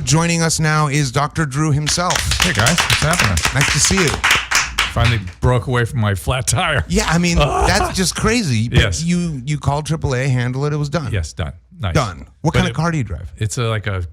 joining us now is Dr. Drew himself. Hey guys, what's happening? Nice to see you. Finally broke away from my flat tire. Yeah, I mean, that's just crazy. But Yes. you called AAA, handled it was done. Yes, done. Nice. Done. What kind of car do you drive? It's like a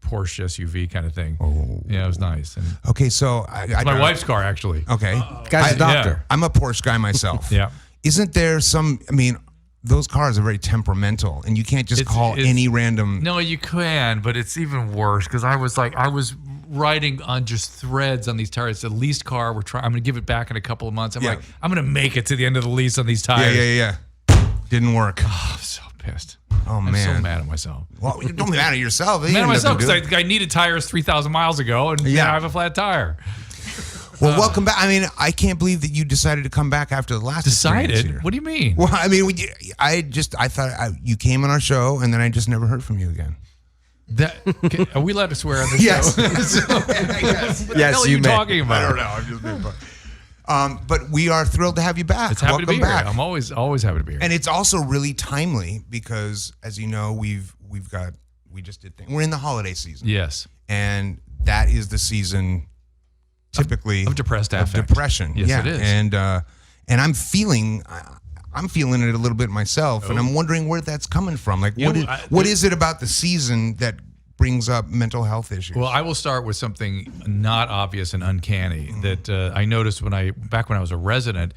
Porsche SUV kind of thing. Oh. Yeah, it was nice. And Okay, so it's my wife's car, actually. Okay. Guy's a doctor. Yeah. I'm a Porsche guy myself. Yeah. Isn't there some, I mean, those cars are very temperamental and you can't just call any random. No, you can, but it's even worse because I was riding on just threads on these tires. It's the leased car. I'm going to give it back in a couple of months. I'm like, I'm going to make it to the end of the lease on these tires. Yeah. Didn't work. Oh, I'm so pissed. Oh, I'm man. so mad at myself. Well, you don't be mad at yourself. I'm mad at myself because I needed tires 3,000 miles ago and now I have a flat tire. Well, welcome back. I mean, I can't believe that you decided to come back after the last experience here. What do you mean? Well, I mean, I thought you came on our show and then I just never heard from you again. Are we allowed to swear on this Yes. show? Yes. What the hell are you talking about? I don't know. I'm just being fun. But we are thrilled to have you back. It's happy welcome to be back. here. I'm always happy to be here. And it's also really timely because, as you know, we just did things. We're in the holiday season. Yes. And that is the season typically of depressed affect. Of depression. Yes, yeah. it is. And I'm feeling it a little bit myself, and I'm wondering where that's coming from. Like, what is it about the season that brings up mental health issues? Well, I will start with something not obvious and uncanny that I noticed back when I was a resident.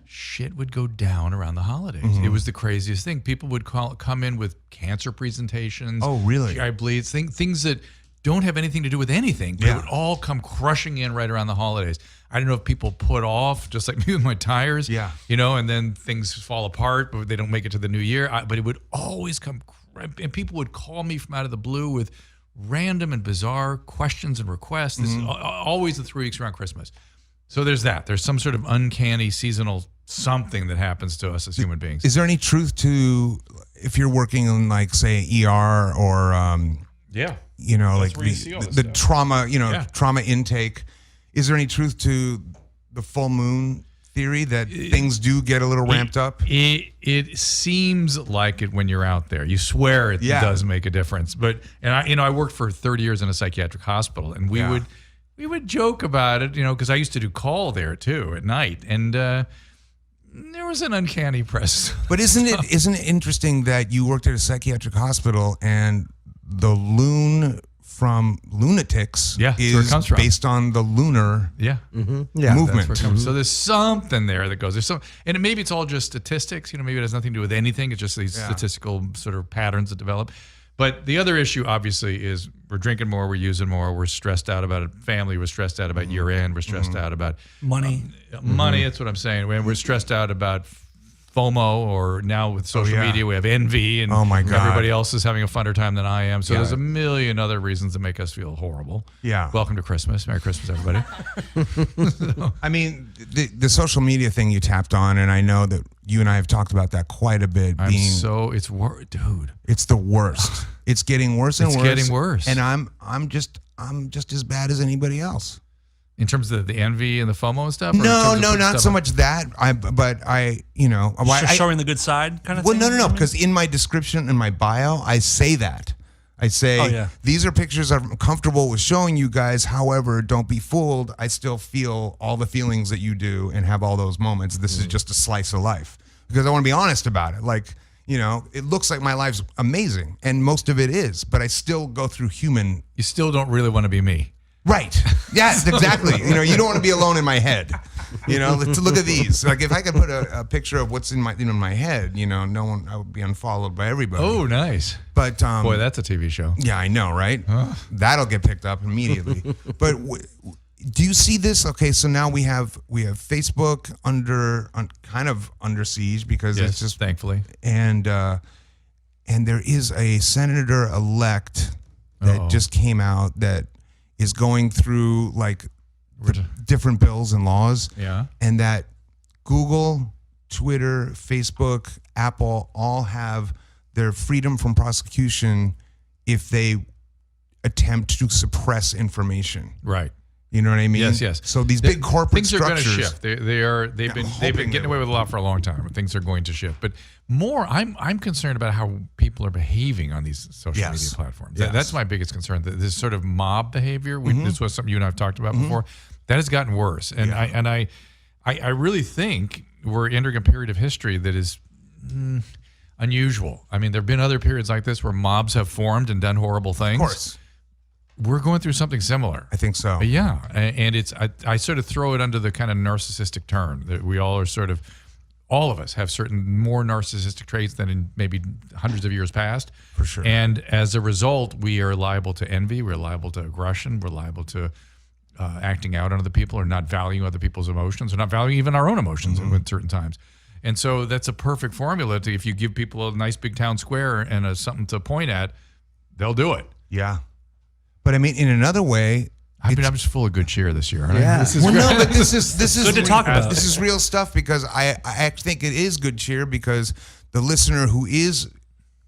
Shit would go down around the holidays. It was the craziest thing. People would come in with cancer presentations. Oh, really? GI bleeds, things that don't have anything to do with anything, but it would all come crushing in right around the holidays. I don't know if people put off, just like me with my tires, and then things fall apart, but they don't make it to the new year. But it would always come, and people would call me from out of the blue with random and bizarre questions and requests. This is always the 3 weeks around Christmas. So there's that. There's some sort of uncanny seasonal something that happens to us as human beings. Is there any truth to if you're working in, like, say, ER or like the trauma, trauma intake? Is there any truth to the full moon theory that things do get a little ramped up? It seems like it when you're out there. You swear it does make a difference. But I worked for 30 years in a psychiatric hospital, and we would joke about it, because I used to do call there too at night, and there was an uncanny presence. But isn't it interesting that you worked at a psychiatric hospital and the loon from lunatics is based on the lunar movement? That's where it comes. So there's something there that goes. And maybe it's all just statistics. Maybe it has nothing to do with anything. It's just these statistical sort of patterns that develop. But the other issue, obviously, is we're drinking more, we're using more, we're stressed out about it. Family, we're stressed out about year end, we're stressed out about money. Money, that's what I'm saying. We're stressed out about FOMO, or now with social media, we have envy, and everybody else is having a funner time than I am. So there's a million other reasons that make us feel horrible. Yeah. Welcome to Christmas. Merry Christmas, everybody. I mean, the social media thing you tapped on, and I know that you and I have talked about that quite a bit. Dude. It's the worst. It's getting worse and worse. It's getting worse. And I'm just as bad as anybody else. In terms of the envy and the FOMO and stuff? No, not so much that. Showing the good side kind of thing? Well, no, because in my description, in my bio, I say that. I say, these are pictures I'm comfortable with showing you guys. However, don't be fooled. I still feel all the feelings that you do and have all those moments. This is just a slice of life. Because I want to be honest about it. Like, it looks like my life's amazing, and most of it is, but I still go through human. You still don't really want to be me. Right. Yes, exactly. You don't want to be alone in my head. Let's look at these. Like, if I could put a picture of what's in my head, no one, I would be unfollowed by everybody. Oh, nice. But boy, that's a TV show. Yeah, I know, right? That'll get picked up immediately. But do you see this? Okay, so now we have Facebook kind of under siege because it's just thankfully, and there is a senator-elect that just came out that is going through like different bills and laws, and that Google, Twitter, Facebook, Apple all have their freedom from prosecution if they attempt to suppress information. Right. You know what I mean? Yes. So these big corporate things structures, are going to shift. They've been getting away with a lot for a long time. Things are going to shift. But more, I'm concerned about how people are behaving on these social media platforms. That's my biggest concern. This sort of mob behavior. This was something you and I have talked about before. That has gotten worse. And I really think we're entering a period of history that is unusual. I mean, there have been other periods like this where mobs have formed and done horrible things. Of course. We're going through something similar. I think so. Yeah. And I sort of throw it under the kind of narcissistic term that we all are sort of, all of us have certain more narcissistic traits than in maybe hundreds of years past. For sure. And as a result, we are liable to envy. We're liable to aggression. We're liable to acting out on other people or not valuing other people's emotions or not valuing even our own emotions at certain times. And so that's a perfect formula to, if you give people a nice big town square and something to point at, they'll do it. Yeah. But I mean, in another way, I'm just full of good cheer this year. Yeah. This is but this is good to talk about. This is real stuff because I actually think it is good cheer because the listener who is,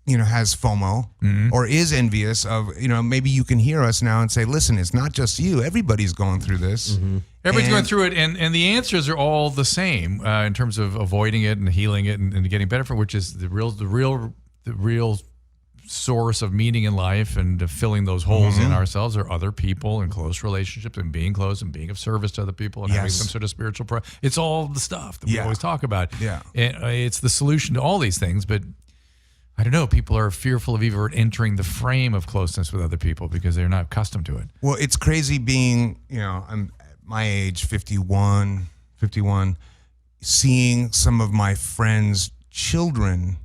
has FOMO or is envious of, maybe you can hear us now and say, listen, it's not just you. Everybody's going through this. Everybody's going through it, and the answers are all the same in terms of avoiding it and healing it and getting better from, which is the real source of meaning in life and filling those holes in ourselves are other people and close relationships and being close and being of service to other people and having some sort of spiritual it's all the stuff that we always talk about. Yeah. And it's the solution to all these things, but I don't know, people are fearful of even entering the frame of closeness with other people because they're not accustomed to it. Well, it's crazy being, I'm at my age, 51, seeing some of my friends' children,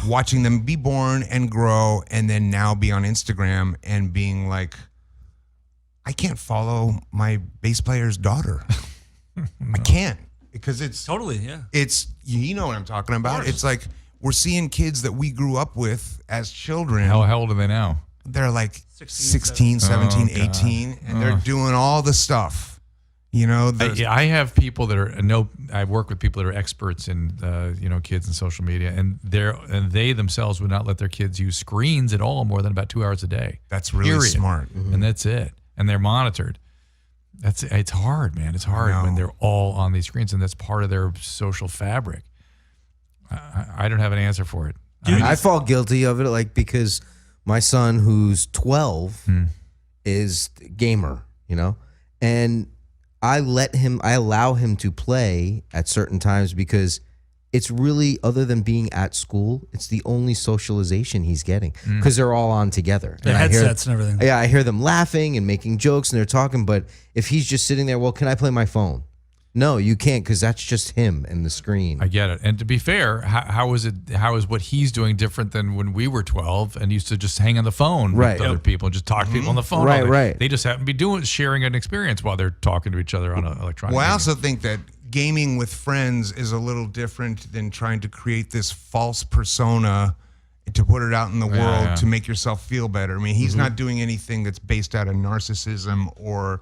watching them be born and grow and then now be on Instagram and being like, I can't follow my bass player's daughter. I can't because it's totally, it's, you know what I'm talking about. It's like we're seeing kids that we grew up with as children. How old are they now? They're like 16, 17, 18, and they're doing all the stuff. I have people that I work with people that are experts in kids and social media, and they themselves would not let their kids use screens at all more than about 2 hours a day. That's really smart, and that's it. And they're monitored. It's hard, man. It's hard when they're all on these screens, and that's part of their social fabric. I don't have an answer for it. I fall guilty of it, because my son, who's 12, is a gamer, and I allow him to play at certain times because it's really, other than being at school, it's the only socialization he's getting because they're all on together. The headsets and everything. Yeah, I hear them laughing and making jokes and they're talking, but if he's just sitting there, well, can I play my phone? No, you can't because that's just him and the screen. I get it. And to be fair, how is what he's doing different than when we were 12 and used to just hang on the phone with other people and just talk to people on the phone? Right. They just happen to be sharing an experience while they're talking to each other on an electronic Well, I medium. also think that gaming with friends is a little different than trying to create this false persona to put it out in the world to make yourself feel better. I mean, he's not doing anything that's based out of narcissism or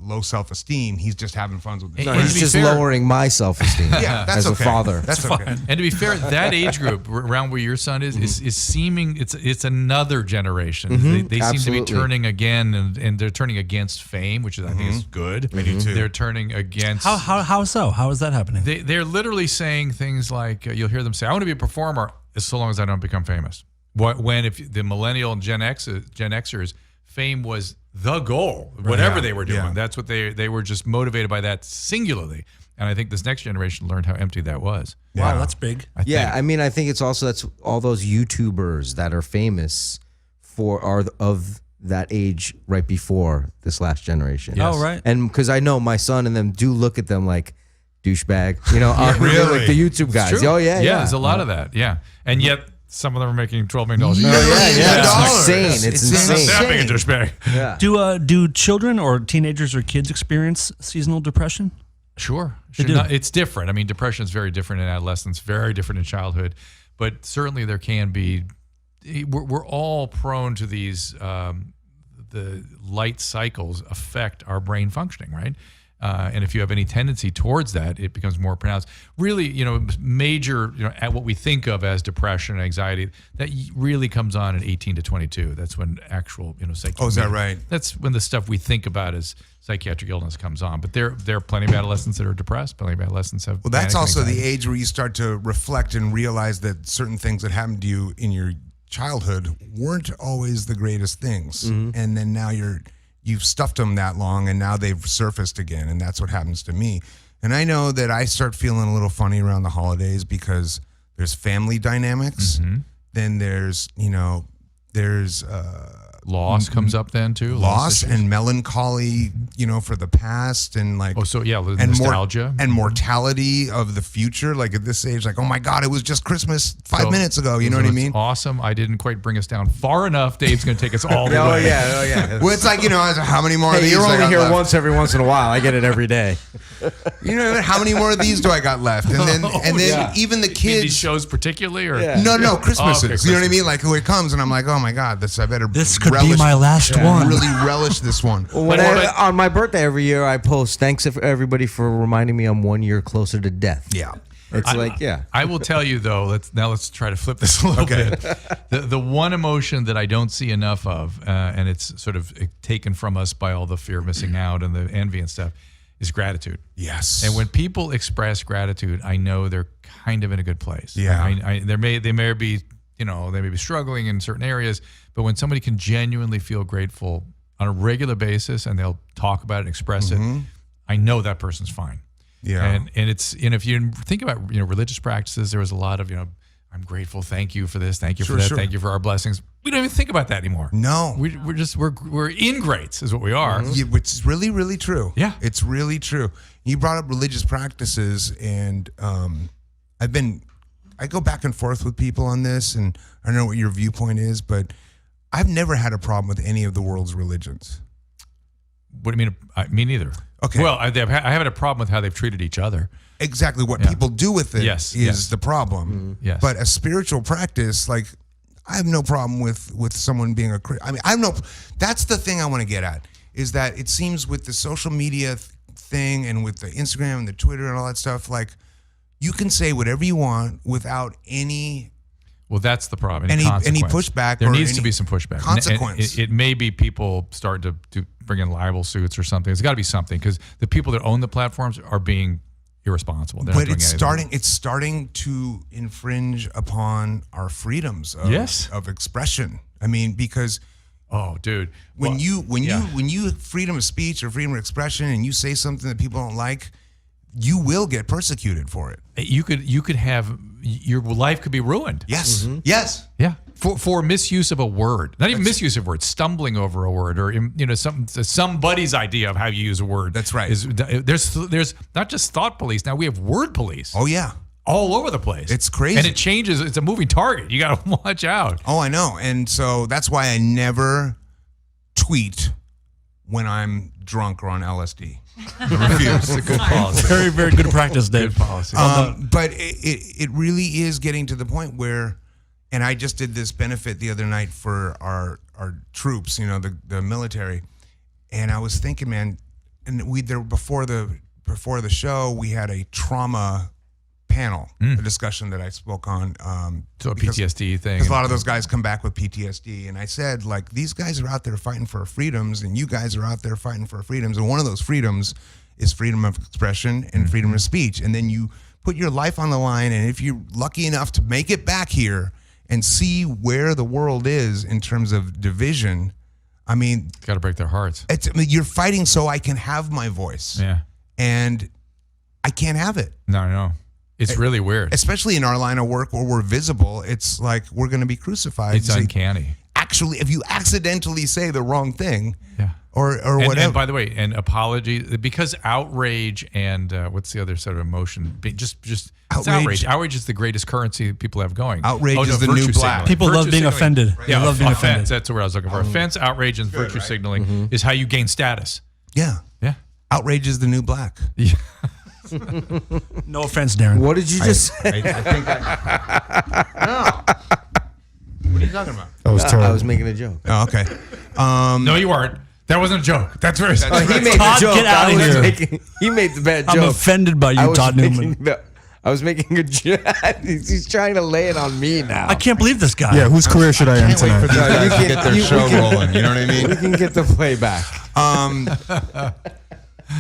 low self-esteem. He's just having fun with it. No, he's just lowering my self-esteem that's as a father. That's okay. And to be fair, that age group around where your son is seeming it's another generation. They seem to be turning again, and they're turning against fame, which I think is good. I do too. They're turning against. How so? How is that happening? They're literally saying things like you'll hear them say, "I want to be a performer as so long as I don't become famous." When if the millennial and Gen Xers, fame was the goal, whatever they were doing. That's what they were just motivated by that singularly. And I think this next generation learned how empty that was. Wow, that's big. I think it's also that's all those YouTubers that are famous are of that age right before this last generation. Yes. Oh, right. And because I know my son and them do look at them like douchebag, really? like the YouTube guys. Oh yeah, there's a lot of that. Yeah, and yet some of them are making $12 million. It's insane. It's insane. Being a douchebag. Yeah. Do children or teenagers or kids experience seasonal depression? Sure. It's different. I mean, depression is very different in adolescence, very different in childhood, but certainly there can be. We're all prone to these. The light cycles affect our brain functioning, right? And if you have any tendency towards that, it becomes more pronounced. Really, major, at what we think of as depression and anxiety, that really comes on at 18 to 22. That's when actual, psychiatric. Oh, is that right? That's when the stuff we think about as psychiatric illness comes on. But there are plenty of adolescents that are depressed. Plenty of adolescents have. Well, that's also anxiety. the age where you start to reflect and realize that certain things that happened to you in your childhood weren't always the greatest things, and then now you've stuffed them that long, and now they've surfaced again, and that's what happens to me. And I know that I start feeling a little funny around the holidays because there's family dynamics. Then there's loss comes up then too. Loss and melancholy, for the past, and like and nostalgia and mortality of the future. Like at this age, like, oh my God, it was just Christmas 5 minutes ago. You know what I mean? Awesome. I didn't quite bring us down far enough. Dave's going to take us all the way. Oh yeah. Well, it's like, how many more of these? You're I only got here left? once every once in a while. I get it every day. How many more of these do I got left? And then even the kids. These shows particularly, or No, Christmases. Okay, you know what I mean? Like who it comes, and I'm like, oh my God, I better. This could be my last one. Really relish this one. On my birthday every year, I post thanks everybody for reminding me I'm 1 year closer to death. Yeah. It's I will tell you though. Let's try to flip this a little bit. The one emotion that I don't see enough of, and it's sort of taken from us by all the fear of missing out and the envy and stuff, is gratitude. Yes. And when people express gratitude, I know they're kind of in a good place. Yeah. They may be they may be struggling in certain areas, but when somebody can genuinely feel grateful on a regular basis and they'll talk about it and express it, I know that person's fine. Yeah. And it's, if you think about, religious practices, there was a lot of, I'm grateful. Thank you for this. Thank you for that. Thank you for our blessings. We don't even think about that anymore. No. We're ingrates is what we are. Yeah, which is really, really true. Yeah. It's really true. You brought up religious practices, and I go back and forth with people on this, and I don't know what your viewpoint is, but I've never had a problem with any of the world's religions. What do you mean? Me neither. Okay. Well, I haven't a problem with how they've treated each other. Exactly. What people do with it is the problem. Yes. But a spiritual practice, like, I have no problem with someone being a Christian. I mean, that's the thing I want to get at, is that it seems with the social media thing and with the Instagram and the Twitter and all that stuff, like, you can say whatever you want without any. Well, that's the problem. Any pushback. There needs to be some pushback. Consequence. And it may be people start to bring in libel suits or something. There's got to be something, because the people that own the platforms are being irresponsible. But it's starting to infringe upon our freedoms of expression. I mean, because when you freedom of speech or freedom of expression and you say something that people don't like, you will get persecuted for it. You could have your life could be ruined. Yes. Mm-hmm. Yes. Yeah. For misuse of a word, not even misuse of a word, stumbling over a word, or somebody's idea of how you use a word. That's right. There's not just thought police. Now we have word police. Oh yeah. All over the place. It's crazy. And it changes. It's a moving target. You got to watch out. Oh, I know. And so that's why I never tweet when I'm drunk or on LSD. Refuse. A good policy. Very, very good practice, Dave. Good policy. But it really is getting to the point where, and I just did this benefit the other night for our troops, the military, and I was thinking, man, and before the show we had a trauma panel, a discussion that I spoke on. So a PTSD thing. Because a lot of those guys come back with PTSD. And I said, like, these guys are out there fighting for our freedoms, and you guys are out there fighting for our freedoms. And one of those freedoms is freedom of expression and freedom of speech. And then you put your life on the line, and if you're lucky enough to make it back here and see where the world is in terms of division, I mean... Got to break their hearts. You're fighting so I can have my voice. Yeah. And I can't have it. No. It's really weird. Especially in our line of work where we're visible, it's like we're going to be crucified. It's uncanny. Actually, if you accidentally say the wrong thing, or whatever. And by the way, an apology, because outrage and what's the other sort of emotion? Just outrage. Outrage is the greatest currency people have going. Outrage is the new black. People love being offended. Yeah, they love being offended. That's what I was looking for. Offense, outrage, and virtue signaling is how you gain status. Yeah. Outrage is the new black. Yeah. No offense, Darren. What did you just say? I think no. What are you talking about? I was making a joke. Oh, okay. No, you aren't. That wasn't a joke. That's very. He made the Todd, joke. get out of here. He made the bad I'm joke. offended by you, Todd Newman. I was making a joke. He's trying to lay it on me now. I can't believe this guy. Yeah, whose career should I end Can't wait for tonight? these guys to get their show rolling. You know what I mean? We can get the playback.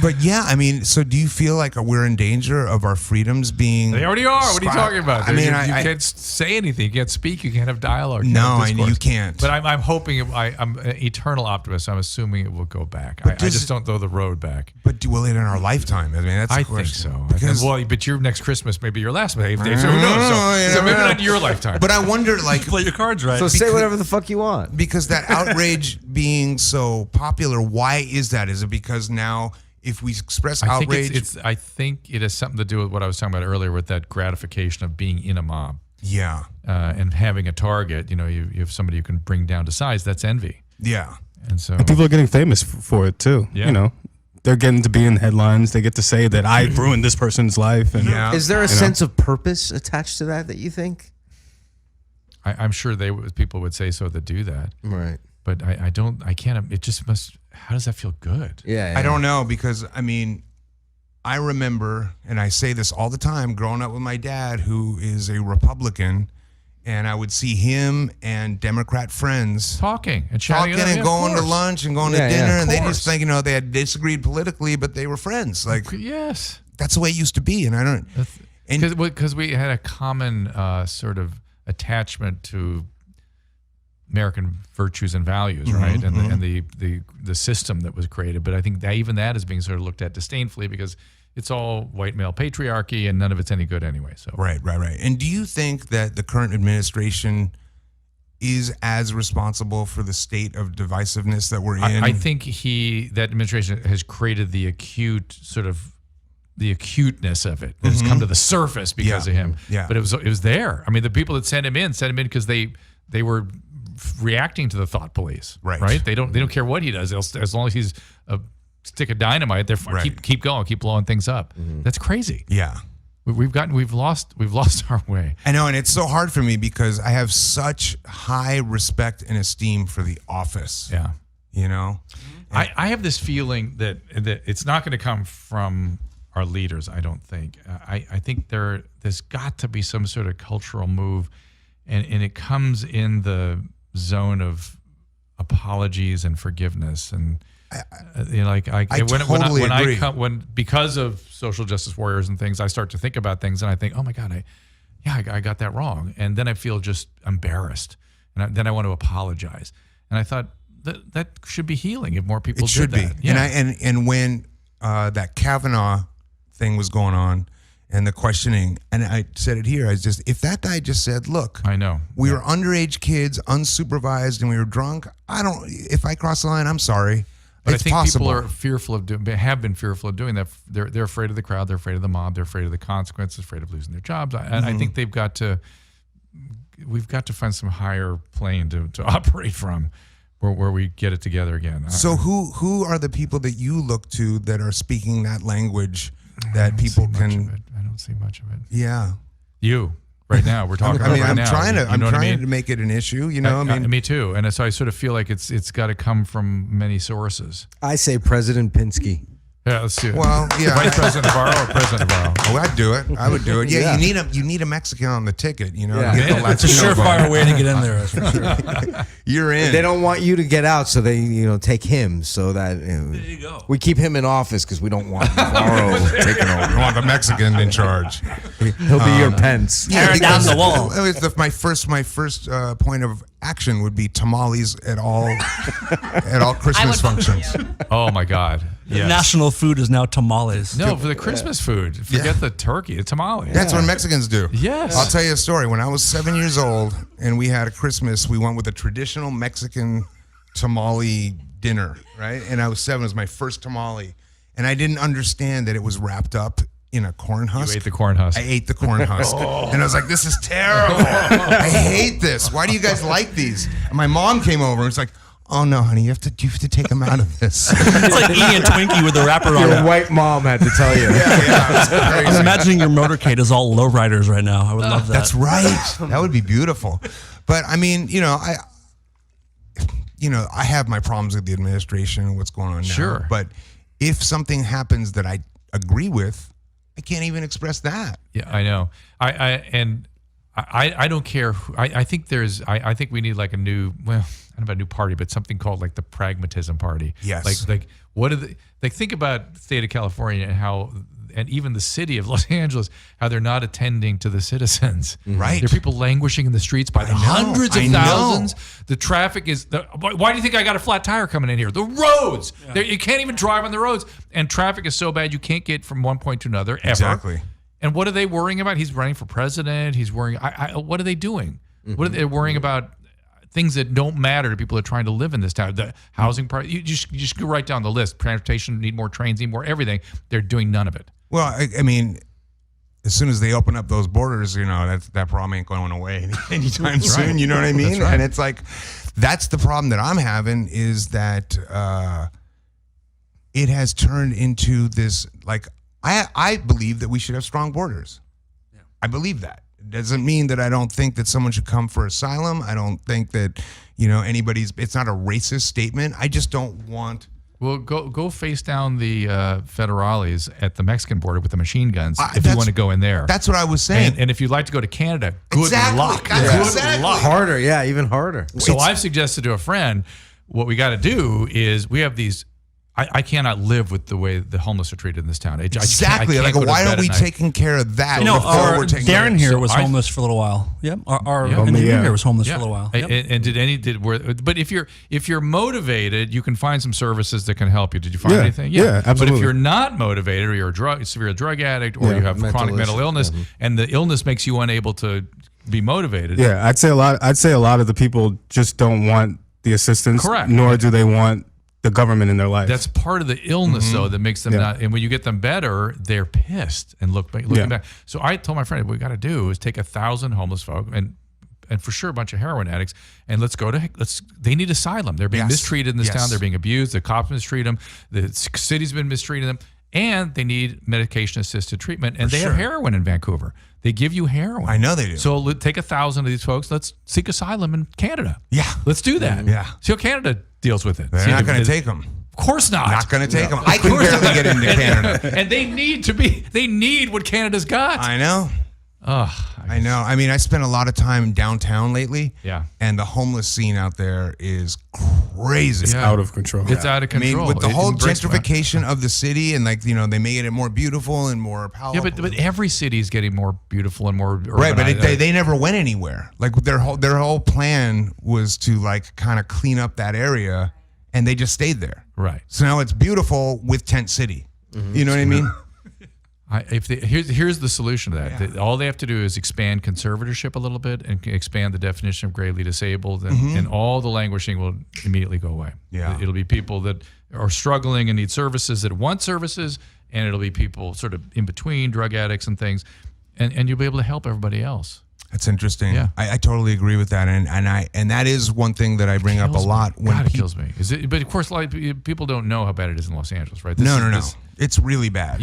But yeah, I mean, so do you feel like we're in danger of our freedoms being? They already are. What are you talking about? I mean, you can't say anything. You can't speak. You can't have dialogue. You No, can't have I know you discourse. can't. But I'm hoping. I'm an eternal optimist. I'm assuming it will go back. I just don't know the road back. But will it in our lifetime? I mean, that's the I think question. so. Because, But your next Christmas may be your last day. So who knows? So maybe not your lifetime. but I wonder, like, Play your cards right. So say whatever the fuck you want. because that outrage being so popular, why is that? Is it because now if we express I think outrage, I think it has something to do with what I was talking about earlier with that gratification of being in a mob. yeah, And having a target, you have somebody you can bring down to size. That's envy, yeah. and so People are getting famous for it too. Yeah. You know, they're getting to be in headlines. They get to say that I ruined this person's life. And Yeah. Is there a sense of purpose attached to that you think? I'm sure people would say so that do that, Right. but I don't. I can't. It just must. How does that feel good? Yeah. I don't know, because I mean, I remember, and I say this all the time, growing up with my dad, who is a Republican, and I would see him and Democrat friends Talking and chatting talking and of going to course. lunch and going Yeah, to yeah, dinner, of and they course. just think, they had disagreed politically, but they were friends. Like, Yes, that's the way it used to be, and I don't. And because we had a common sort of attachment to American virtues and values, right? And the system that was created. But I think that even that is being sort of looked at disdainfully because it's all white male patriarchy and none of it's any good anyway. So right. And do you think that the current administration is as responsible for the state of divisiveness that we're in? I think that administration has created the acuteness of it that has come to the surface because of him. Yeah. But it was there. I mean, the people that sent him in because they were reacting to the thought police. Right. They don't care what he does. As long as he's a stick of dynamite, they're fine. Right. Keep going, keep blowing things up. That's crazy. Yeah. We've lost our way. I know, and it's so hard for me because I have such high respect and esteem for The Office. Yeah. You know? I have this feeling that it's not going to come from our leaders, I don't think. I think there's got to be some sort of cultural move, and it comes in the zone of apologies and forgiveness, and because of social justice warriors and things, I start to think about things and I think, oh my God, I got that wrong, and then I feel just embarrassed, and then I want to apologize, and I thought that should be healing if more people It should did be. that. Yeah. And when that Kavanaugh thing was going on and the questioning, and I said it here, if that guy just said, look, I know we were underage kids, unsupervised, and we were drunk, if I cross the line, I'm sorry. But It's I think possible. people are fearful of have been fearful of doing that. They're afraid of the crowd. They're afraid of the mob. They're afraid of the consequences. Afraid of losing their jobs. And I think we've got to find some higher plane to operate from, where we get it together again. So who are the people that you look to that are speaking that language that people can? I don't see much of it. Yeah. You right now. We're talking. I mean, about I'm right now. trying to. You I'm know what I trying mean? to make it an issue. You know, me too. And so I sort of feel like it's got to come from many sources. I say President Pinsky. Yeah, let's do it. Well, yeah. Vice President Navarro or President Navarro? Oh, I'd do it. I would do it. Yeah, Yeah. you need a Mexican on the ticket. You know, Yeah. to get the It's a Latino vote. surefire way to get in there. That's for sure. You're in. They don't want you to get out, so they take him, so that There you go. we keep him in office because we don't want Navarro taking over. We want the Mexican in charge. He'll be your Pence. Tear down because the wall. My first point of action would be tamales at all Christmas functions. Oh my God! Yes. National food is now tamales. No, for the Christmas food. Forget the turkey. The tamale. That's what Mexicans do. Yes. I'll tell you a story. When I was 7 years old and we had a Christmas, we went with a traditional Mexican tamale dinner, right? And I was 7. It was my first tamale. And I didn't understand that it was wrapped up in a corn husk. You ate the corn husk. I ate the corn husk. And I was like, this is terrible. I hate this. Why do you guys like these? And my mom came over and was like, oh no, honey, you have to take them out of this. It's like eating a Twinkie with the wrapper on Your it. white mom had to tell you. Yeah, it's I'm crazy. imagining your motorcade is all lowriders right now. I would love that. That's right. That would be beautiful. But I mean, I have my problems with the administration and what's going on now. Sure. But if something happens that I agree with, I can't even express that. Yeah, I know. I don't care. I think I think we need like a new, well, I don't know about a new party, but something called like the Pragmatism Party. Yes. Like what are the, like think about the state of California and how, and even the city of Los Angeles, how they're not attending to the citizens. Right. There are people languishing in the streets by the hundreds of thousands. The traffic is, why do you think I got a flat tire coming in here? The roads. Yeah. You can't even drive on the roads. And traffic is so bad you can't get from one point to another ever. Exactly. And what are they worrying about? He's running for president. He's worrying. What are they doing? What are they worrying about? Things that don't matter to people that are trying to live in this town. The housing part. You just go right down the list. Transportation, need more trains, need more everything. They're doing none of it. Well, I mean, as soon as they open up those borders, that problem ain't going away anytime soon. Right. You know what I mean? That's right. And it's like, that's the problem that I'm having, is that it has turned into this, like, I believe that we should have strong borders. Yeah. I believe that. It doesn't mean that I don't think that someone should come for asylum. I don't think that, it's not a racist statement. I just don't want. Well, go face down the federales at the Mexican border with the machine guns if you want to go in there. That's what I was saying. And if you'd like to go to Canada, good luck. Exactly. Harder, yeah, even harder. So I've suggested to a friend, what we got to do is we have these. I cannot live with the way the homeless are treated in this town. Exactly. I like, why aren't we taking care of that? We're taking Darren here was homeless for a little while. Yep. And then you here was homeless for a little while. Yep. And but if you're motivated, you can find some services that can help you. Did you find anything? Yeah, absolutely. But if you're not motivated, or you're a severe drug addict, or you have chronic mental illness, and the illness makes you unable to be motivated. Yeah, I'd say a lot of the people just don't want the assistance. Correct. Nor do they want the government in their life. That's part of the illness, though, that makes them not. And when you get them better, they're pissed and looking back. So I told my friend, what we got to do is take 1,000 homeless folk and for sure a bunch of heroin addicts, and they need asylum. They're being mistreated in this town. They're being abused. The cops mistreat them. The city's been mistreating them, and they need medication-assisted treatment. And they have heroin in Vancouver. They give you heroin. I know they do. So take 1,000 of these folks. Let's seek asylum in Canada. Yeah. Let's do that. Yeah. See how Canada deals with it. They're not going to take them. Of course not. Not going to take them. I can barely get into Canada. And they need what Canada's got. I know. I know. I mean, I spent a lot of time downtown lately. Yeah. And the homeless scene out there is crazy. It's out of control. It's out of control. I mean, with the whole gentrification of the city, and they made it more beautiful and more powerful. Yeah, but every city is getting more beautiful and more urban. Right, but they never went anywhere. Like their whole plan was to kind of clean up that area, and they just stayed there. Right. So now it's beautiful with tent city. Mm-hmm. You know what I mean? Here's the solution to that. All they have to do is expand conservatorship a little bit and expand the definition of gravely disabled, and all the languishing will immediately go away. Yeah. It'll be people that are struggling and need services that want services, and it'll be people sort of in between, drug addicts and things, and you'll be able to help everybody else. That's interesting. Yeah. I totally agree with that, and that is one thing that I bring up a lot. It kills me. But of course, people don't know how bad it is in Los Angeles, right? No. It's really bad.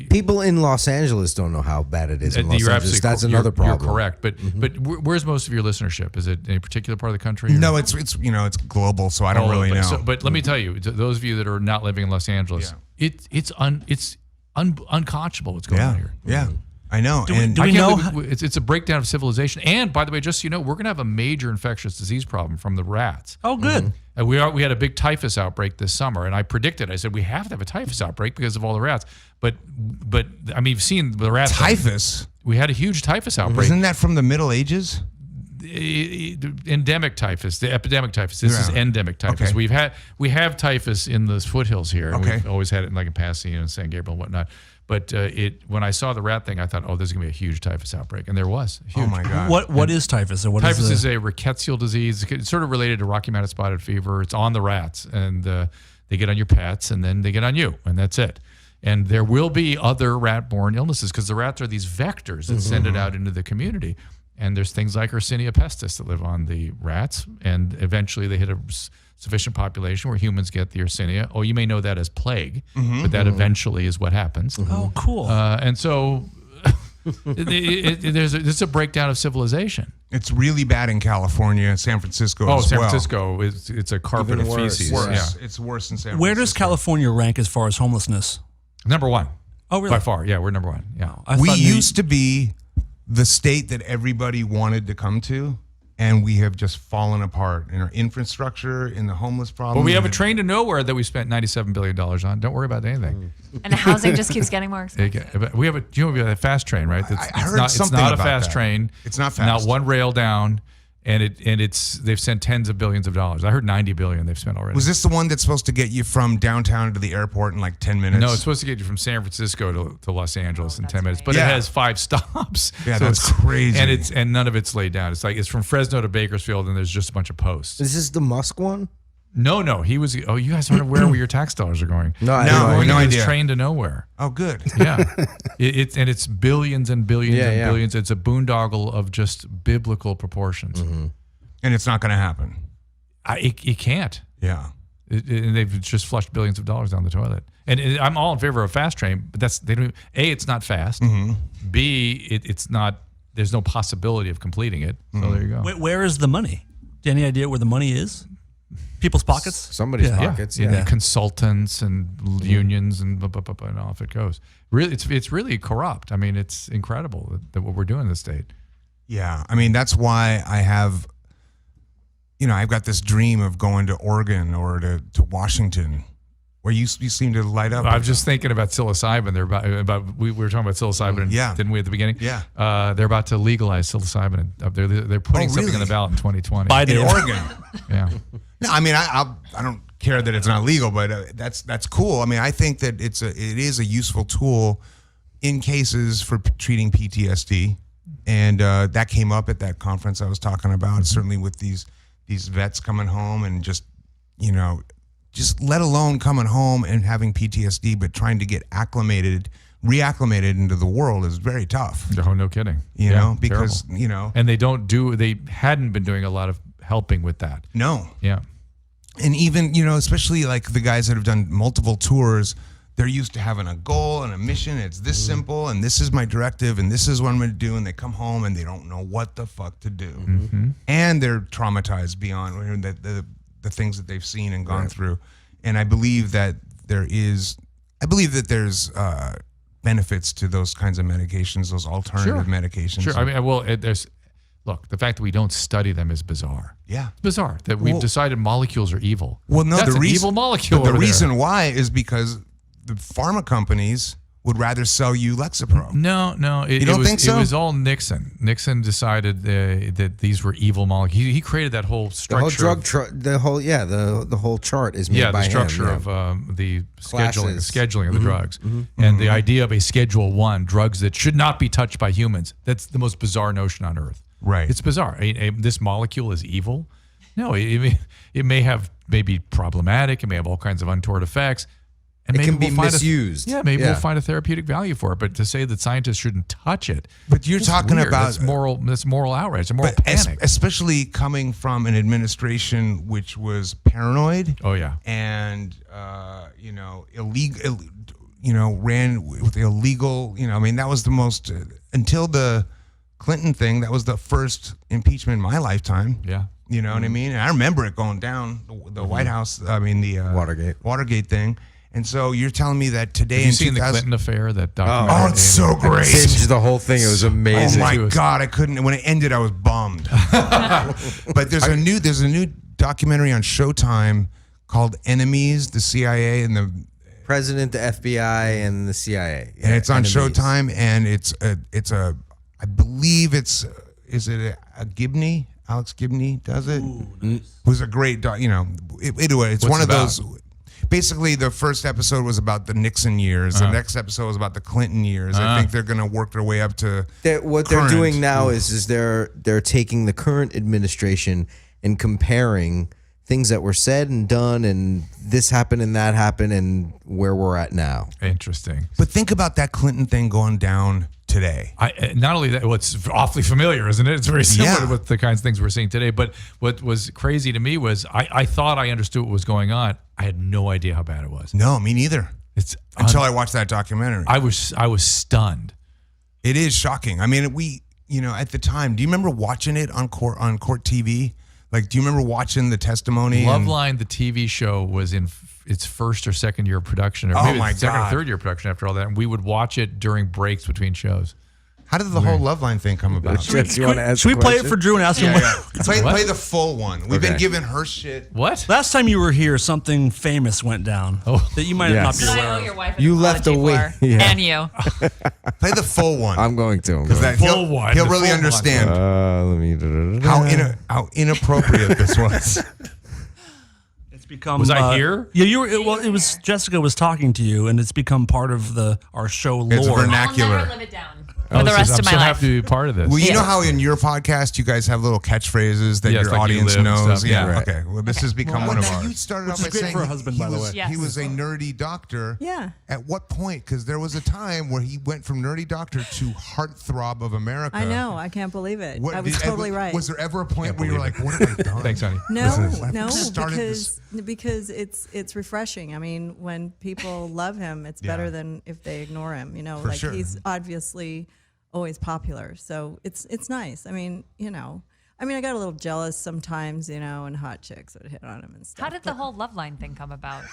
People in Los Angeles don't know how bad it is in Los Angeles. That's another problem. You're correct. But where's most of your listenership? Is it in a particular part of the country? No, it's global, so I don't really know. But let me tell you, to those of you that are not living in Los Angeles, it's unconscionable what's going on here. Yeah. I know. Do we know? It's a breakdown of civilization. And by the way, just so you know, we're going to have a major infectious disease problem from the rats. Oh, good. And we had a big typhus outbreak this summer, and I said we have to have a typhus outbreak because of all the rats. But I mean, you've seen the rats. Typhus? We had a huge typhus outbreak. Isn't that from the Middle Ages? Endemic typhus, the epidemic typhus. This is endemic typhus. Okay. We have typhus in the foothills here. Okay. We've always had it in Pasadena and San Gabriel and whatnot. But when I saw the rat thing, I thought, there's going to be a huge typhus outbreak. And there was. Huge. Oh, my God. What is typhus? Or Typhus is a rickettsial disease. It's sort of related to Rocky Mountain spotted fever. It's on the rats. And they get on your pets, and then they get on you. And that's it. And there will be other rat-borne illnesses because the rats are these vectors that send it out into the community. And there's things like Yersinia pestis that live on the rats. And eventually they hit a sufficient population where humans get the Yersinia. You may know that as plague, but that eventually is what happens. Oh, cool. And so it's a breakdown of civilization. It's really bad in California, San Francisco. Oh, as San well. Francisco, it's a carpet of feces. Worse. Yeah. It's worse in San Francisco. Where does California rank as far as homelessness? Number one. Oh, really? By far. Yeah, we're number one. Yeah. We used to be the state that everybody wanted to come to, and we have just fallen apart in our infrastructure, in the homeless problem. Well, we have a train to nowhere that we spent $97 billion on. Don't worry about anything. And the housing just keeps getting more expensive. We have a fast train, right? I heard something It's not about a fast that. train. It's not fast. Not one rail down, and they've spent tens of billions of dollars. I heard $90 billion they've spent already. Was this the one that's supposed to get you from downtown to the airport in like 10 minutes? No, it's supposed to get you from San Francisco to Los Angeles in 10 minutes, but right. it Yeah. has 5 stops. Yeah, that's crazy. And none of it's laid down. It's from Fresno to Bakersfield, and there's just a bunch of posts. Is this the Musk one? No, he was. Oh, you guys aren't aware where your tax dollars are going. No, I No, have Going no in this idea. train to nowhere. Oh, good. Yeah, it's billions and billions Yeah, and yeah. billions. It's a boondoggle of just biblical proportions. And it's not going to happen. It can't. Yeah. And they've just flushed billions of dollars down the toilet. And I'm all in favor of a fast train, but they don't. A, it's not fast. B, it's not. There's no possibility of completing it. So there you go. Where is the money? Do you have any idea where the money is? People's pockets? Somebody's pockets. Yeah. Consultants and unions and blah, blah, blah, blah, and off it goes. Really, it's really corrupt. I mean, it's incredible that what we're doing in this state. Yeah. I mean, that's why I have, I've got this dream of going to Oregon or to Washington, where you seem to light up. I was just thinking about psilocybin. They're we were talking about psilocybin, didn't we, at the beginning? Yeah. They're about to legalize psilocybin up there. They're putting something on the ballot in 2020. In Oregon. Yeah. No, I mean, I don't care that it's not legal, but that's cool. I mean, I think that it is a useful tool in cases for treating PTSD, and that came up at that conference I was talking about. Certainly with these vets coming home and just let alone coming home and having PTSD, but trying to get reacclimated into the world is very tough. Oh, no kidding. You know, because terrible. And they hadn't been doing a lot of helping with that. No. Yeah. And even, especially like the guys that have done multiple tours, they're used to having a goal and a mission. It's this simple, and this is my directive, and this is what I'm going to do. And they come home and they don't know what the fuck to do. And they're traumatized beyond the things that they've seen and gone through. And I believe that there's benefits to those kinds of medications, those alternative medications. Sure. I mean, look, the fact that we don't study them is bizarre. Yeah. It's bizarre that we've decided molecules are evil. Well, no, that's an evil molecule. The reason why is because the pharma companies would rather sell you Lexapro. No. You don't think so? It was all Nixon. Nixon decided that these were evil molecules. He created that whole structure. The whole chart is made by him. The structure of the scheduling of the drugs. And the idea of a Schedule 1, drugs that should not be touched by humans. That's the most bizarre notion on earth. Right. It's bizarre. This molecule is evil. No, it may be problematic. It may have all kinds of untoward effects. And it can be misused. Maybe we'll find a therapeutic value for it. But to say that scientists shouldn't touch it, but you're talking weird. about that's moral outrage, a moral panic, especially coming from an administration which was paranoid. Oh yeah, and illegal. Ran with illegal. I mean, that was the most until the Clinton thing. That was the first impeachment in my lifetime. Yeah. You know what I mean? And I remember it going down the White House. I mean, the Watergate thing. And so you're telling me that today have you seen the Clinton affair? That documentary? Oh, it's so great! Binged the whole thing. It was amazing. Oh my God, I couldn't. When it ended, I was bummed. But there's a new documentary on Showtime called "Enemies," the CIA and the president, the FBI, and the CIA. And it's on Showtime, and it's I believe is it a Gibney? Alex Gibney does it. Ooh, nice. Who's a great it's one of those. Basically, the first episode was about the Nixon years. The next episode was about the Clinton years. I think they're going to work their way up to what they're doing now is they're taking the current administration and comparing things that were said and done, and this happened and that happened, and where we're at now. Interesting. But think about that Clinton thing going down today. Not only that, it's awfully familiar, isn't it? It's very similar to what the kinds of things we're seeing today. But what was crazy to me was I thought I understood what was going on. I had no idea how bad it was. No, me neither. Until I watched that documentary. I was stunned. It is shocking. I mean, at the time, do you remember watching it on court TV? Like, do you remember watching the testimony? Loveline, the TV show, was in its first or second year of production, or maybe second or third year of production after all that. And we would watch it during breaks between shows. How did the whole Loveline thing come about? Should we play it for Drew and ask him? Play the full one. We've been giving her shit. What? Last time you were here, something famous went down that you might not be aware I owe of. your wife You left away. and you. Play the full one. I'm going to. He'll really understand how inappropriate this was. Become, was I here? Yeah, you were. Well, it was Jessica was talking to you, and it's become part of our show lore. It's vernacular. I'll never live it down for the rest of my life. I'm so happy to be part of this. Well, you know how in your podcast you guys have little catchphrases that your audience knows. Right. Okay. Well, this has become one of ours. You started off by saying for a husband, by the way. He was a nerdy doctor. Yeah. At what point? Because there was a time where he went from nerdy doctor to heartthrob of America. I know. I can't believe it. I was totally right. Was there ever a point where you were like, "What have I done?" Thanks, honey. No, because it's refreshing. I mean, when people love him, it's better than if they ignore him. He's obviously always popular, so it's nice. I mean, I got a little jealous sometimes, and hot chicks would hit on him and stuff. How did the whole Loveline thing come about?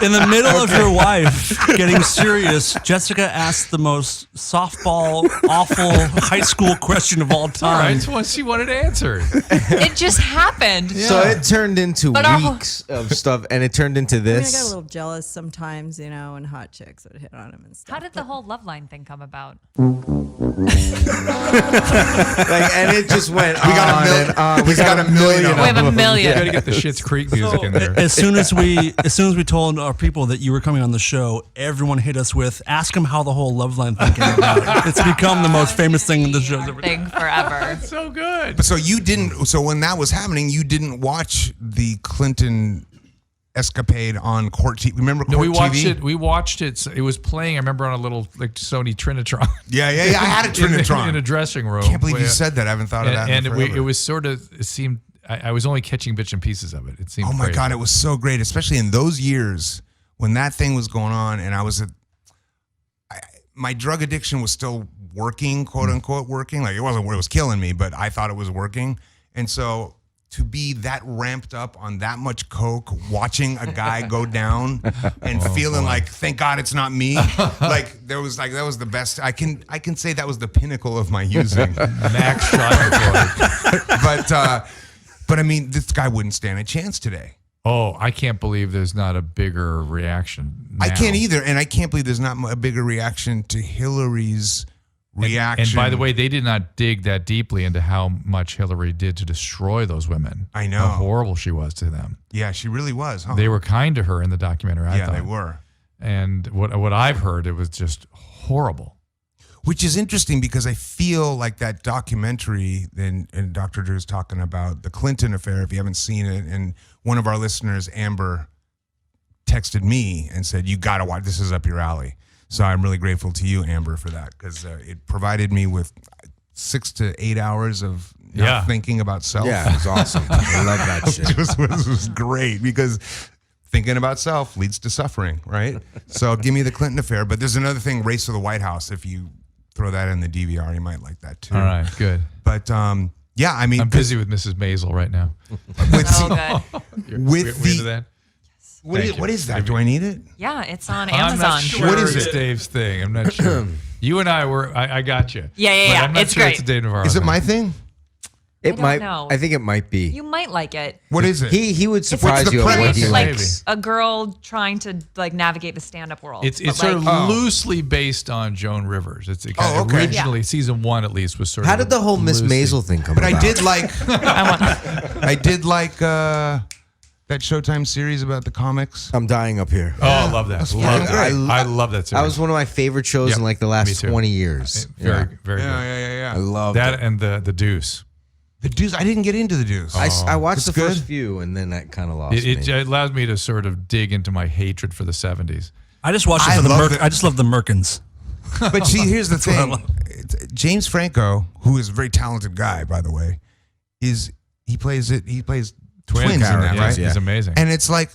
In the middle of your wife getting serious, Jessica asked the most softball, awful high school question of all time. All right, it's what she wanted answered. It just happened. So it turned into weeks of stuff, and it turned into this. I got a little jealous sometimes, and hot chicks would hit on him and stuff. How did the whole Loveline thing come about? And it just went We got a million. We have a You million. got to get the Schitt's Creek music in there. As soon as we told our people that you were coming on the show, everyone hit us with, ask them how the whole Loveline thing came about. It's become the most famous thing in the show. Thing forever. So good. So you didn't. So when that was happening, you didn't watch the Clinton escapade on court TV. Remember court TV? We watched it. It was playing. I remember on a little Sony Trinitron. Yeah. I had a Trinitron in a dressing room. I can't believe you said that. I haven't thought of that. And it was sort of. It seemed. I was only catching bits and pieces of it. It seemed. Oh my crazy. God! It was so great, especially in those years when that thing was going on, and my drug addiction was still working, quote unquote, working. Like it was killing me, but I thought it was working. And so to be that ramped up on that much coke, watching a guy go down and feeling like, thank God it's not me. That was the best. I can say that was the pinnacle of my using. Max shot. But I mean, this guy wouldn't stand a chance today. Oh, I can't believe there's not a bigger reaction now. I can't either, and I can't believe there's not a bigger reaction to Hillary's reaction. And by the way, they did not dig that deeply into how much Hillary did to destroy those women. I know. How horrible she was to them. Yeah, she really was, huh? They were kind to her in the documentary, I thought. They were. And what I've heard, it was just horrible. Which is interesting because I feel like that documentary, and Dr. Drew's talking about the Clinton affair, if you haven't seen it, and one of our listeners, Amber, texted me and said, you got to watch, this is up your alley. So I'm really grateful to you, Amber, for that, because it provided me with 6 to 8 hours of not thinking about self. Yeah, it was awesome. I love that shit. It was great because thinking about self leads to suffering, right? So give me the Clinton affair. But there's another thing, Race to the White House. If you throw that in the DVR, you might like that too. All right, good. But yeah, I mean, I'm busy with Mrs. Maisel right now. What is that? Do I need it? Yeah, it's on I'm Amazon. not sure What is it's it? Dave's thing. I'm not sure. You and I got you. Yeah. But I'm not It's sure great. It's a Dave Navarro. Is it thing. my thing? It don't might. know. I think it might be. You might like it. What is it? He would surprise the you at what premise? he Like likes. a girl trying to navigate the stand-up world. It's But, sort like, of loosely based on Joan Rivers. It's Oh, okay. Originally, season 1 at least was sort How of. did the whole Miss loosely- Maisel thing come But about? I did like that Showtime series about the comics. I'm dying up here. Oh, I love that. I love that series. That was one of my favorite shows Yep, in like the me last too. 20 years. Very good. Yeah. I love That and the Deuce. The Deuce. I didn't get into the Deuce. I watched the It's good? first few and then that kind of lost It me. allows me to sort of dig into my hatred for the 70s. I just watched it I for the love it. I just love the Merkins. But see, here's the what I thing. love. James Franco, who is a very talented guy, by the way, he plays twins in that, Yeah, right? He's amazing. And it's like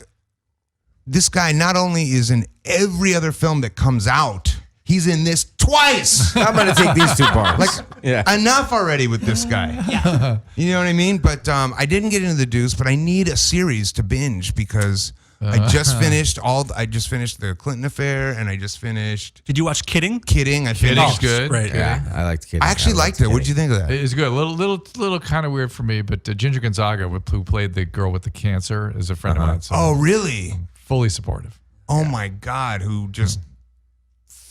this guy not only is in every other film that comes out, He's in this twice. I'm gonna take these 2 parts. Like, enough already with this guy. Yeah. You know what I mean? But I didn't get into The Deuce, but I need a series to binge because I just finished the Clinton affair, and I just finished. Did you watch Kidding? Kidding. I finished. Kidding's good. Great. Yeah, I liked Kidding. I actually liked it. What did you think of that? It's good. A little kind of weird for me, but Ginger Gonzaga, who played the girl with the cancer, is a friend of mine. So Oh, really? fully supportive. Oh my God! Who just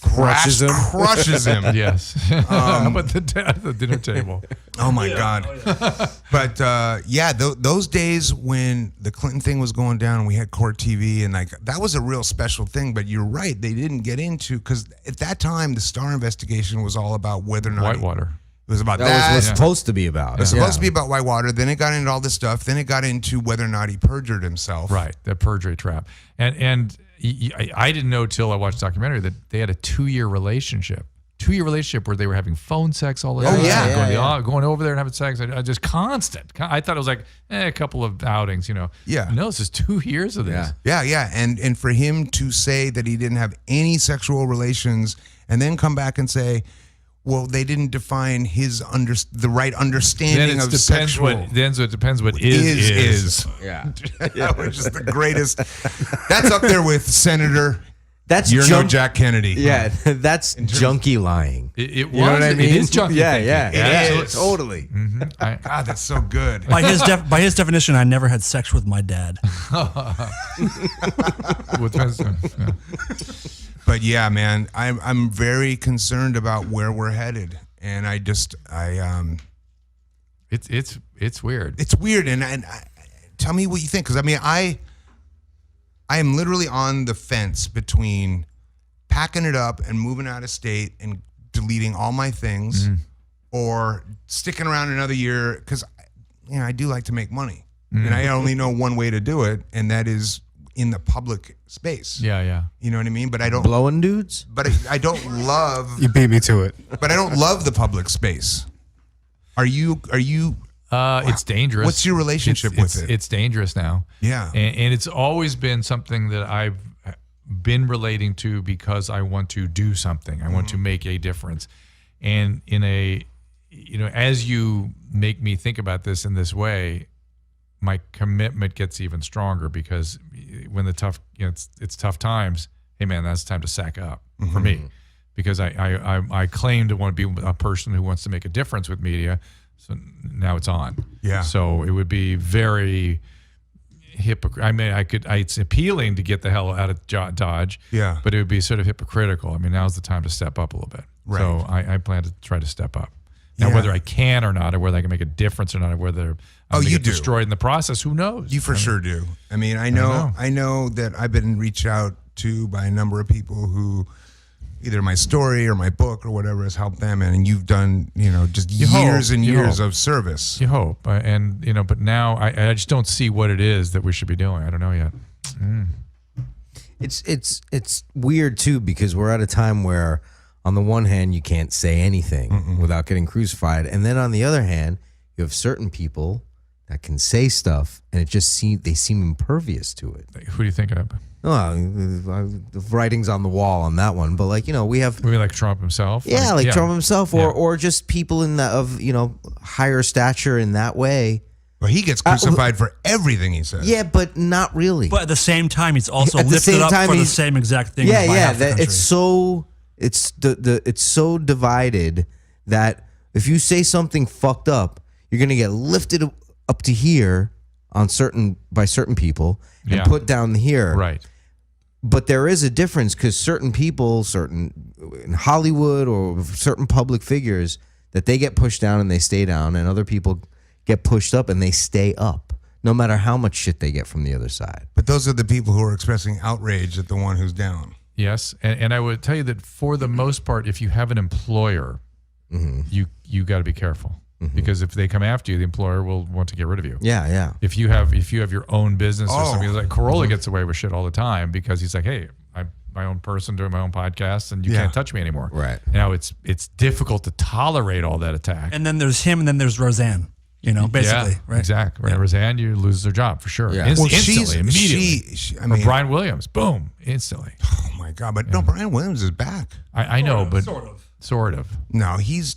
Crushes him. Crushes him. Yes. How about the dinner table? Oh my God. But those days when the Clinton thing was going down and we had court TV and like that was a real special thing. But you're right, they didn't get into because at that time the Starr investigation was all about whether or not Whitewater. It was about That that. was supposed to be about. It was supposed to be about Whitewater. Then it got into all this stuff. Then it got into whether or not he perjured himself. Right, the perjury trap. And I didn't know till I watched the documentary that they had a 2-year relationship. 2-year relationship where they were having phone sex all the time. Going over there and having sex. I just constant. I thought it was like a couple of outings, you know. Yeah. No, this is 2 years of this. Yeah. And for him to say that he didn't have any sexual relations and then come back and say, well, they didn't define the right understanding of sexual. So it depends what is. Yeah. Which is the greatest. That's up there with Senator. You're no Jack Kennedy. Yeah, that's junkie lying. It was. You know what I mean? It is junkie thinking. Yeah, totally. God, that's so good. By his definition, I never had sex with my dad. But yeah, man, I'm very concerned about where we're headed, and it's weird. It's weird, and tell me what you think, because I mean, I am literally on the fence between packing it up and moving out of state and deleting all my things, or sticking around another year because I do like to make money, and I only know one way to do it, and that is in the public space. Yeah. You know what I mean? But I don't blowing dudes. But I don't love. You beat me to it. But I don't love the public space. Are you? It's dangerous. What's your relationship with it? It's dangerous now. Yeah. And it's always been something that I've been relating to because I want to do something. I want to make a difference. And as you make me think about this in this way, my commitment gets even stronger because when the tough, it's tough times. Hey man, that's time to sack up for me, because I claim to want to be a person who wants to make a difference with media. So now it's on. Yeah. So it would be very hypocritical. I mean, it's appealing to get the hell out of Dodge. Yeah. But it would be sort of hypocritical. I mean, now's the time to step up a little bit. Right. So I plan to try to step up. Now, whether I can or not, or whether I can make a difference or not, or whether I'm get destroyed in the process, who knows? You for sure do. I mean, I know that I've been reached out to by a number of people who either my story or my book or whatever has helped them, and you've done, just years and years of service. You hope, but now I just don't see what it is that we should be doing. I don't know yet. It's weird too, because we're at a time where, on the one hand, you can't say anything without getting crucified, and then on the other hand, you have certain people that can say stuff, and they seem impervious to it. Who do you think of? Well, the writing's on the wall on that one, but we have maybe like Trump himself. Yeah, Trump himself, or just people of higher stature in that way. Well, he gets crucified for everything he says. Yeah, but not really. But at the same time, he's also lifted up for the same exact thing. Yeah. It's so divided that if you say something fucked up, you're gonna get lifted up to here by certain people and put down here. Right. But there is a difference, because certain people, in Hollywood or certain public figures, that they get pushed down and they stay down, and other people get pushed up and they stay up, no matter how much shit they get from the other side. But those are the people who are expressing outrage at the one who's down. Yes, and I would tell you that for the most part, if you have an employer, you got to be careful. Because if they come after you, the employer will want to get rid of you. Yeah. If you have your own business or something, like Corolla gets away with shit all the time because he's like, hey, I'm my own person doing my own podcast, and you can't touch me anymore. Right. Now it's difficult to tolerate all that attack. And then there's him, and then there's Roseanne. Basically, right? Exactly. Right. Roseanne, you lose their job for sure. Yeah. Instantly, immediately. Or Brian Williams, boom, instantly. Oh my my God! But no, Brian Williams is back. I know, but sort of. No, he's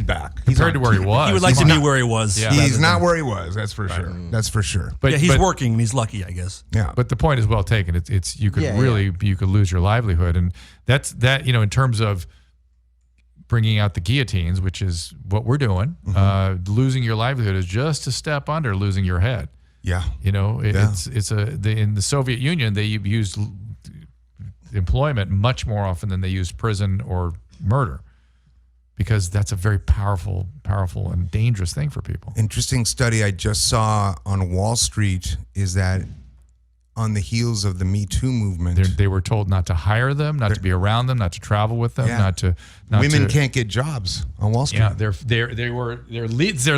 back. Compared to where he was. He would like to be where he was. Yeah. He's not where he was. That's for sure. That's for sure. But Yeah, he's working and he's lucky, I guess. Yeah. But the point is well taken. It's you could you could lose your livelihood, and that's that. In terms of bringing out the guillotines, which is what we're doing. Losing your livelihood is just a step under losing your head. Yeah. In the Soviet Union they used employment much more often than they used prison or murder, because that's a very powerful and dangerous thing for people. Interesting study I just saw on Wall Street is that on the heels of the Me Too movement, they were told not to hire them, not to be around them, not to travel with them, women can't get jobs on Wall Street. Yeah, their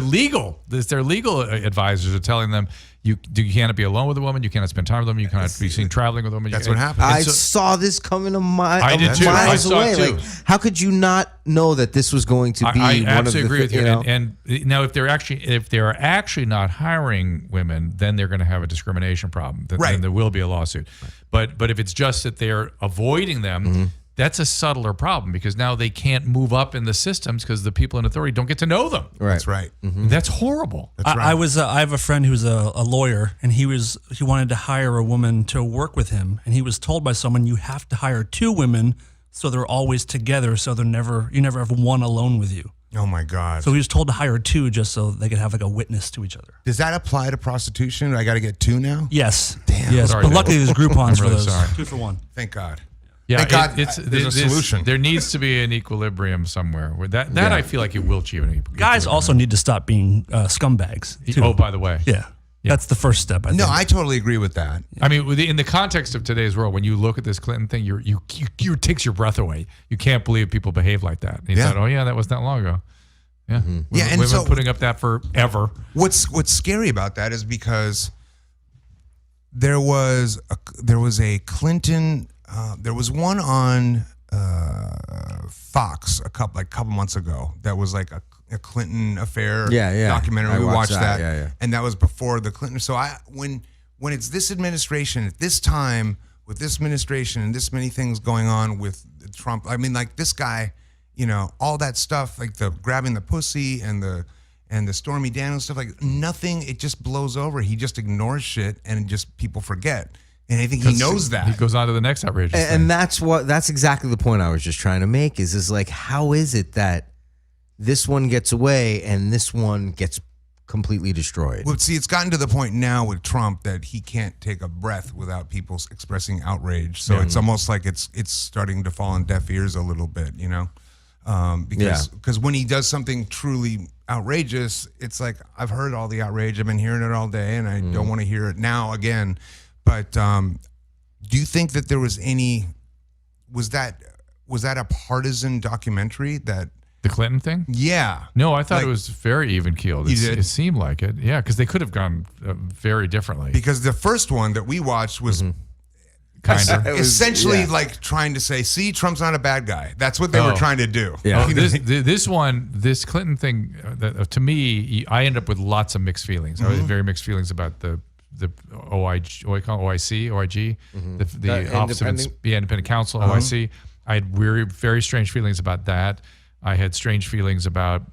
legal advisors are telling them you cannot be alone with a woman, you cannot spend time with them, you cannot be seen traveling with a woman. That's what happened. I saw this coming I did too. I miles saw away. it too. Like, how could you not know that this was going to be? I one absolutely of the agree with you. And now, if they're actually not hiring women, then they're going to have a discrimination problem. Then there will be a lawsuit. But if it's just that they're avoiding them, that's a subtler problem, because now they can't move up in the systems because the people in authority don't get to know them. Right. That's right. That's horrible. That's right. I have a friend who's a lawyer, and he wanted to hire a woman to work with him, and he was told by someone, you have to hire 2 women so they're always together, so you never have one alone with you. Oh my God. So he was told to hire 2 just so they could have like a witness to each other. Does that apply to prostitution? I got to get 2 now? Yes. Damn. Yes. Sorry, But Dave. luckily there's Groupons for really those. sorry. 2 for 1. Thank God. Yeah, Thank God there's a solution. There needs to be an equilibrium somewhere. With that I feel like it will achieve an equilibrium. Guys also need to stop being scumbags. Too. Oh, by the way. Yeah. That's the first step, I think. No, I totally agree with that. I mean, in the context of today's world, when you look at this Clinton thing, you takes your breath away. You can't believe people behave like that. And you thought, oh yeah, that wasn't that long ago. Yeah, and we've so been putting up that forever. What's scary about that is because there was a Clinton. There was one on Fox a couple months ago that was like a Clinton affair documentary. We watched that. And that was before the Clinton. So when it's this administration at this time, with this administration and this many things going on with Trump, I mean, like this guy, all that stuff, like the grabbing the pussy and the Stormy Daniels stuff, like nothing, it just blows over. He just ignores shit and just people forget. And I think he knows that. He goes on to the next outrageous thing. And that's exactly the point I was just trying to make is like, how is it that this one gets away and this one gets completely destroyed? Well, see, it's gotten to the point now with Trump that he can't take a breath without people expressing outrage. So it's almost like it's starting to fall on deaf ears a little bit, because when he does something truly outrageous, it's like, I've heard all the outrage, I've been hearing it all day, and I don't want to hear it now again. But do you think that there was was that a partisan documentary that? The Clinton thing? Yeah. No, I thought it was very even keeled. It seemed like it. Yeah, because they could have gone very differently. Because the first one that we watched was kind of essentially like trying to say, see, Trump's not a bad guy. That's what they were trying to do. Yeah. This Clinton thing, to me, I end up with lots of mixed feelings. I had very mixed feelings about the OIG, the Office of Independent Counsel, OIC. I had very strange feelings about that. I had strange feelings about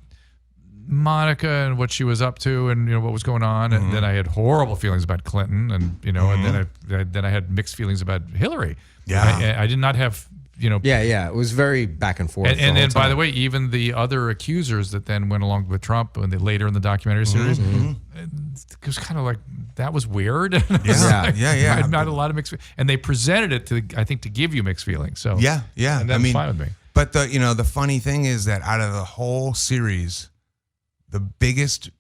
Monica and what she was up to, and what was going on, and then I had horrible feelings about Clinton, and and then I had mixed feelings about Hillary. Yeah, I did not have it was very back and forth. And then, by the way, even the other accusers that then went along with Trump and later in the documentary series, it was kind of like, that was weird. I had not a lot of mixed, and they presented it to give you mixed feelings. So yeah, and that's fine with me. But the funny thing is that out of the whole series, the biggest,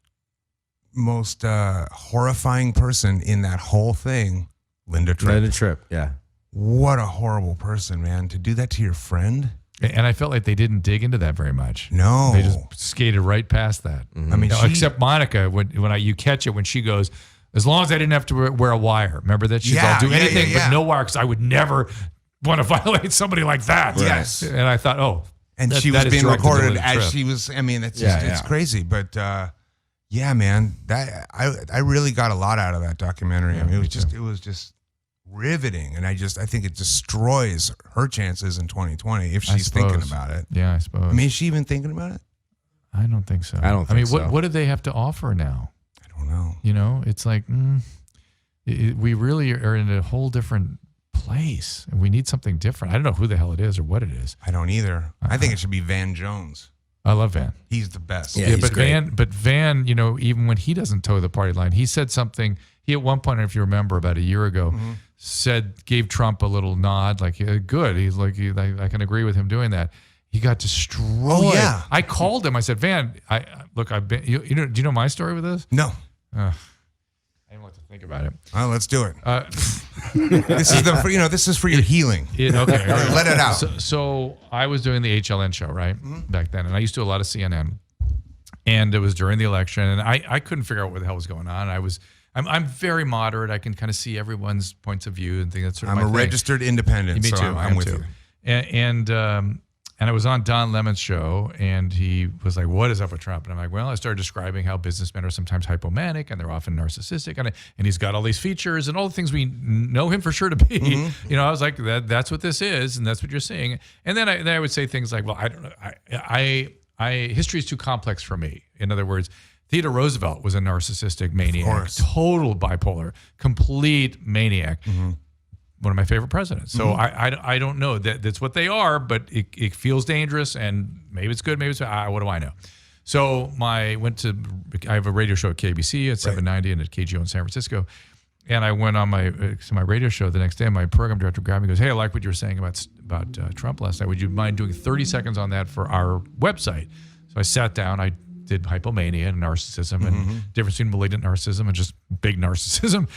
most horrifying person in that whole thing, Linda Tripp. Yeah. What a horrible person, man, to do that to your friend. And I felt like they didn't dig into that very much. No, they just skated right past that. I mean, except Monica, when you catch it when she goes, as long as I didn't have to wear a wire. Remember that? She's I'll do anything but no wire, because I would never want to violate somebody like that. Right. Yes. And I thought, and she was being recorded as she was. I mean, it's it's crazy, but man, that I really got a lot out of that documentary. I mean, it was just riveting, and I think it destroys her chances in 2020 if she's thinking about it. Yeah, I suppose. I mean, is she even thinking about it? I don't think so. I don't think so. What do they have to offer now? I don't know. You know, it's like we really are in a whole different place, and we need something different. I don't know who the hell it is or what it is. I don't either. I think it should be Van Jones. I love Van. He's the best. Yeah, he's but great. Van, you know, even when he doesn't toe the party line, he said something. He at one point, if you remember, about a year ago, gave Trump a little nod, like good. He's like, I can agree with him doing that. He got destroyed. Oh yeah. I called him. I said, Van, I've been. You know, do you know my story with this? No. I didn't want to think about it. Well, let's do it. This is for your healing. Okay, all right. Let it out. So I was doing the HLN show back then, and I used to do a lot of CNN, and it was during the election, and I couldn't figure out what the hell was going on. I'm very moderate. I can kind of see everyone's points of view and think that's sort of I'm my a thing. registered independent. Me so too. I'm with you. And I was on Don Lemon's show, and he was like, "What is up with Trump?" And I'm like, "Well," I started describing how businessmen are sometimes hypomanic and they're often narcissistic, and he's got all these features and all the things we know him for sure to be. You know, I was like, "That's what this is, and that's what you're seeing." And then I would say things like, "Well, I don't know. History is too complex for me." In other words, Theodore Roosevelt was a narcissistic maniac, total bipolar, complete maniac. One of my favorite presidents. So I don't know that's what they are, but it feels dangerous, and maybe it's good, maybe it's what do I know? So I have a radio show at KBC at 790 and at KGO in San Francisco, and I went on my radio show the next day. And my program director grabbed me and goes, "Hey, I like what you were saying about Trump last night. Would you mind doing 30 seconds on that for our website?" So I sat down. I did hypomania and narcissism and difference between malignant narcissism and just big narcissism,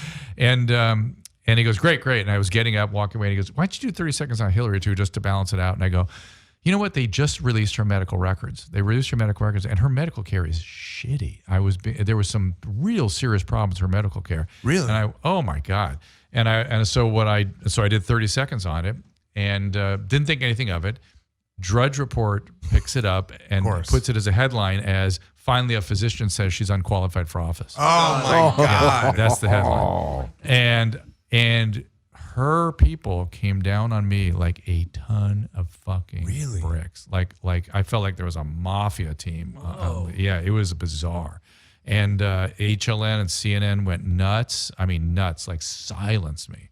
and he goes, great. And I was getting up, walking away, and he goes, "Why don't you do 30 seconds on Hillary too, just to balance it out?" And I go, "You know what? They just released her medical records. They released her medical records, and her medical care is shitty. There was some real serious problems with her medical care. Really? And oh my God. So I did 30 seconds on it, and didn't think anything of it. Drudge Report picks it up and puts it as a headline as, "Finally a physician says she's unqualified for office." Oh my God. That's the headline. And her people came down on me like a ton of fucking bricks. Like I felt like there was a mafia team. Yeah, it was bizarre. And HLN and CNN went nuts. I mean, nuts, like silenced me.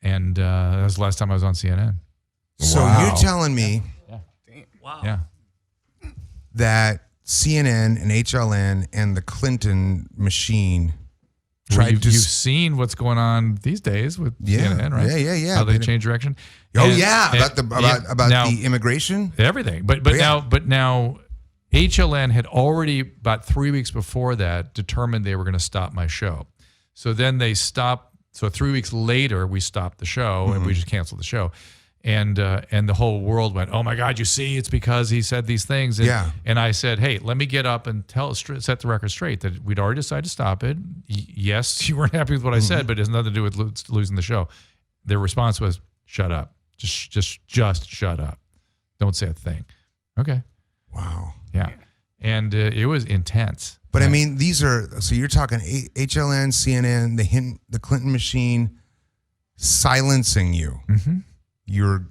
And that was the last time I was on CNN. So you're telling me that CNN and HLN and the Clinton machine You've seen what's going on these days with CNN, right? Yeah. How they change direction. About the immigration, everything. But now, HLN had already about 3 weeks before that determined they were going to stop my show. So then they stopped. So 3 weeks later, we stopped the show and we just canceled the show. And the whole world went, "Oh my God, you see, it's because he said these things." And I said, "Hey, let me get up and set the record straight that we'd already decided to stop it. Yes, you weren't happy with what I said, but it has nothing to do with losing the show." Their response was, "Shut up. Just shut up. Don't say a thing." Okay. Wow. Yeah. And it was intense. But I mean, so you're talking HLN, CNN, the Clinton machine silencing you. Your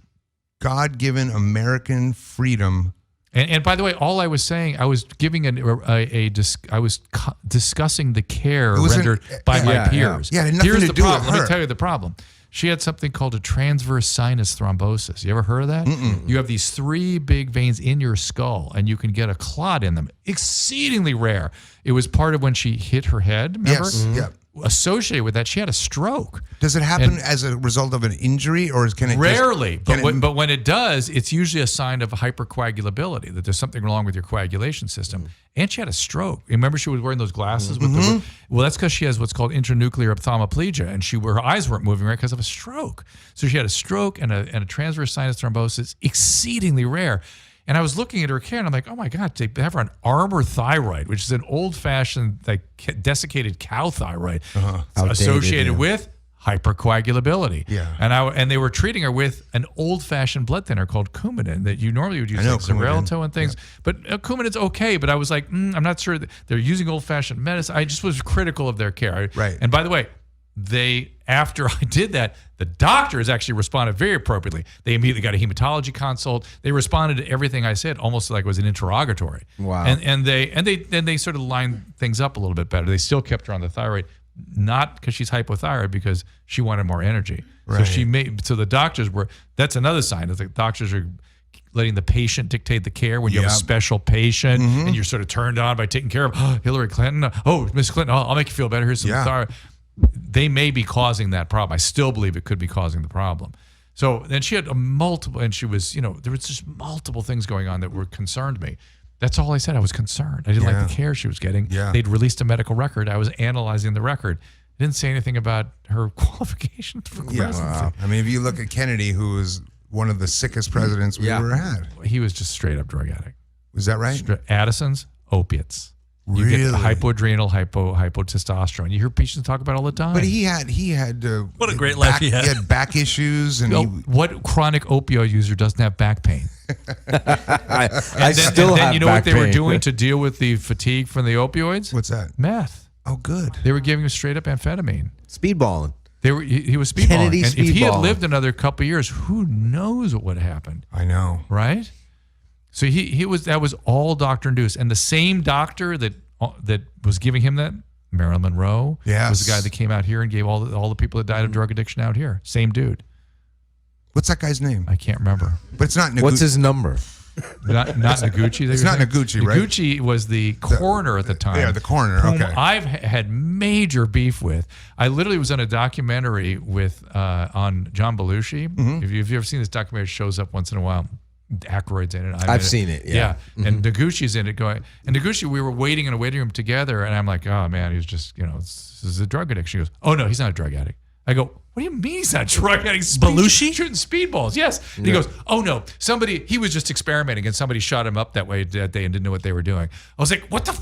God-given American freedom. And by the way, all I was saying, I was giving I was discussing the care rendered by my peers. Yeah, it had nothing Here's to the do with problem. her. Let me tell you the problem. She had something called a transverse sinus thrombosis. You ever heard of that? You have these 3 big veins in your skull, and you can get a clot in them. Exceedingly rare. It was part of when she hit her head, remember? Yes. Yeah. Associated with that, she had a stroke. Does it happen as a result of an injury, or can it rarely? But when it does, it's usually a sign of hypercoagulability, that there's something wrong with your coagulation system. And she had a stroke. Remember, she was wearing those glasses with well, that's because she has what's called intranuclear ophthalmoplegia, and her eyes weren't moving right because of a stroke. So she had a stroke and a transverse sinus thrombosis, exceedingly rare. And I was looking at her care, and I'm like, "Oh my God, they have her on Armour thyroid, which is an old-fashioned, like desiccated cow thyroid associated with hypercoagulability." Yeah. And they were treating her with an old-fashioned blood thinner called Coumadin that you normally would use like Xarelto and things. Yeah. But Coumadin's okay, but I was like, I'm not sure that they're using old-fashioned medicine. I just was critical of their care. Right. And by the way, after I did that, the doctors actually responded very appropriately. They immediately got a hematology consult. They responded to everything I said almost like it was an interrogatory. Wow. And they sort of lined things up a little bit better. They still kept her on the thyroid, not because she's hypothyroid, because she wanted more energy. Right. So the doctors that's another sign that the doctors are letting the patient dictate the care. When you have a special patient and you're sort of turned on by taking care of Hillary Clinton. Oh, Miss Clinton, I'll make you feel better. Here's some thyroid. They may be causing that problem. I still believe it could be causing the problem. So then she had and she was, there was just multiple things going on that concerned me. That's all I said. I was concerned. I didn't like the care she was getting. Yeah. They'd released a medical record. I was analyzing the record. I didn't say anything about her qualifications for presidency. Wow. I mean, if you look at Kennedy, who was one of the sickest presidents we ever had. He was just straight up drug addict. Was that right? Addison's, opiates. You Really? get hypoadrenal, hypotestosterone. You hear patients talk about it all the time. But he had What a great life he had. He had back issues, and what chronic opioid user doesn't have back pain? I still have you know back what they were pain. doing to deal with the fatigue from the opioids? what's that? Meth. Oh, good. They were giving him straight up amphetamine. Speedballing. He was speedballing. Kennedy And if he had speedballing. lived another couple of years, who knows what would have happened, I know. right? So that was all doctor induced, and the same doctor that was giving him that, Marilyn Monroe, was the guy that came out here and gave all the people that died of drug addiction out here. Same dude. What's that guy's name? I can't remember. But it's not. What's his number? Not Noguchi. It's not Noguchi, right? Noguchi was the coroner at the time. Yeah, the coroner. whom Okay. I've had major beef with. I literally was on a documentary on John Belushi. Mm-hmm. If you've ever seen this documentary, it shows up once in a while. Aykroyd's in it. I've seen it. Yeah. And Noguchi's in it going. And Noguchi, we were waiting in a waiting room together, and I'm like, oh man, he's just, this is a drug addict. She goes, oh no, he's not a drug addict. I go, what do you mean he's not a drug addict? Belushi? Shooting speedballs, yes. And he goes, oh no, he was just experimenting, and somebody shot him up that way that day and didn't know what they were doing. I was like, what the?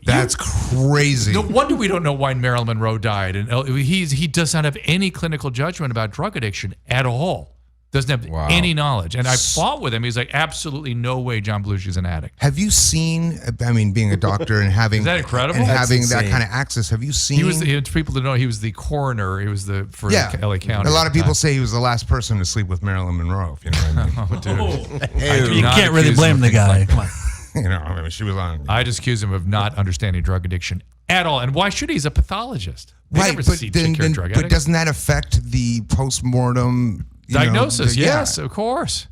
That's crazy. No wonder we don't know why Marilyn Monroe died. And he does not have any clinical judgment about drug addiction at all. Doesn't have any knowledge. And I fought with him. He's like, absolutely no way John Belushi's an addict. Have you seen? I mean, being a doctor and having Is that incredible? and That's having insane. that kind of access. Have you seen? He was people that know he was the coroner. He was for LA County. A lot of people say he was the last person to sleep with Marilyn Monroe. If you know what I mean. Oh, dude. You can't really blame the guy. Come on. I mean, she was on. I just accuse him of not understanding drug addiction at all. And why should he? He's a pathologist. They Right, never but take care of drug but addicts. doesn't that affect the postmortem Diagnosis? Yes, of course.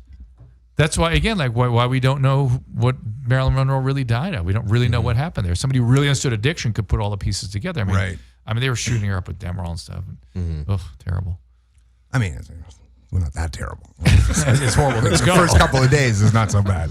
That's why, again, like why we don't know what Marilyn Monroe really died of. We don't really know what happened there. Somebody who really understood addiction could put all the pieces together. Right. I mean, they were shooting her up with Demerol and stuff. Ugh, terrible. I mean, we're not that terrible. It's horrible. The first couple of days is not so bad.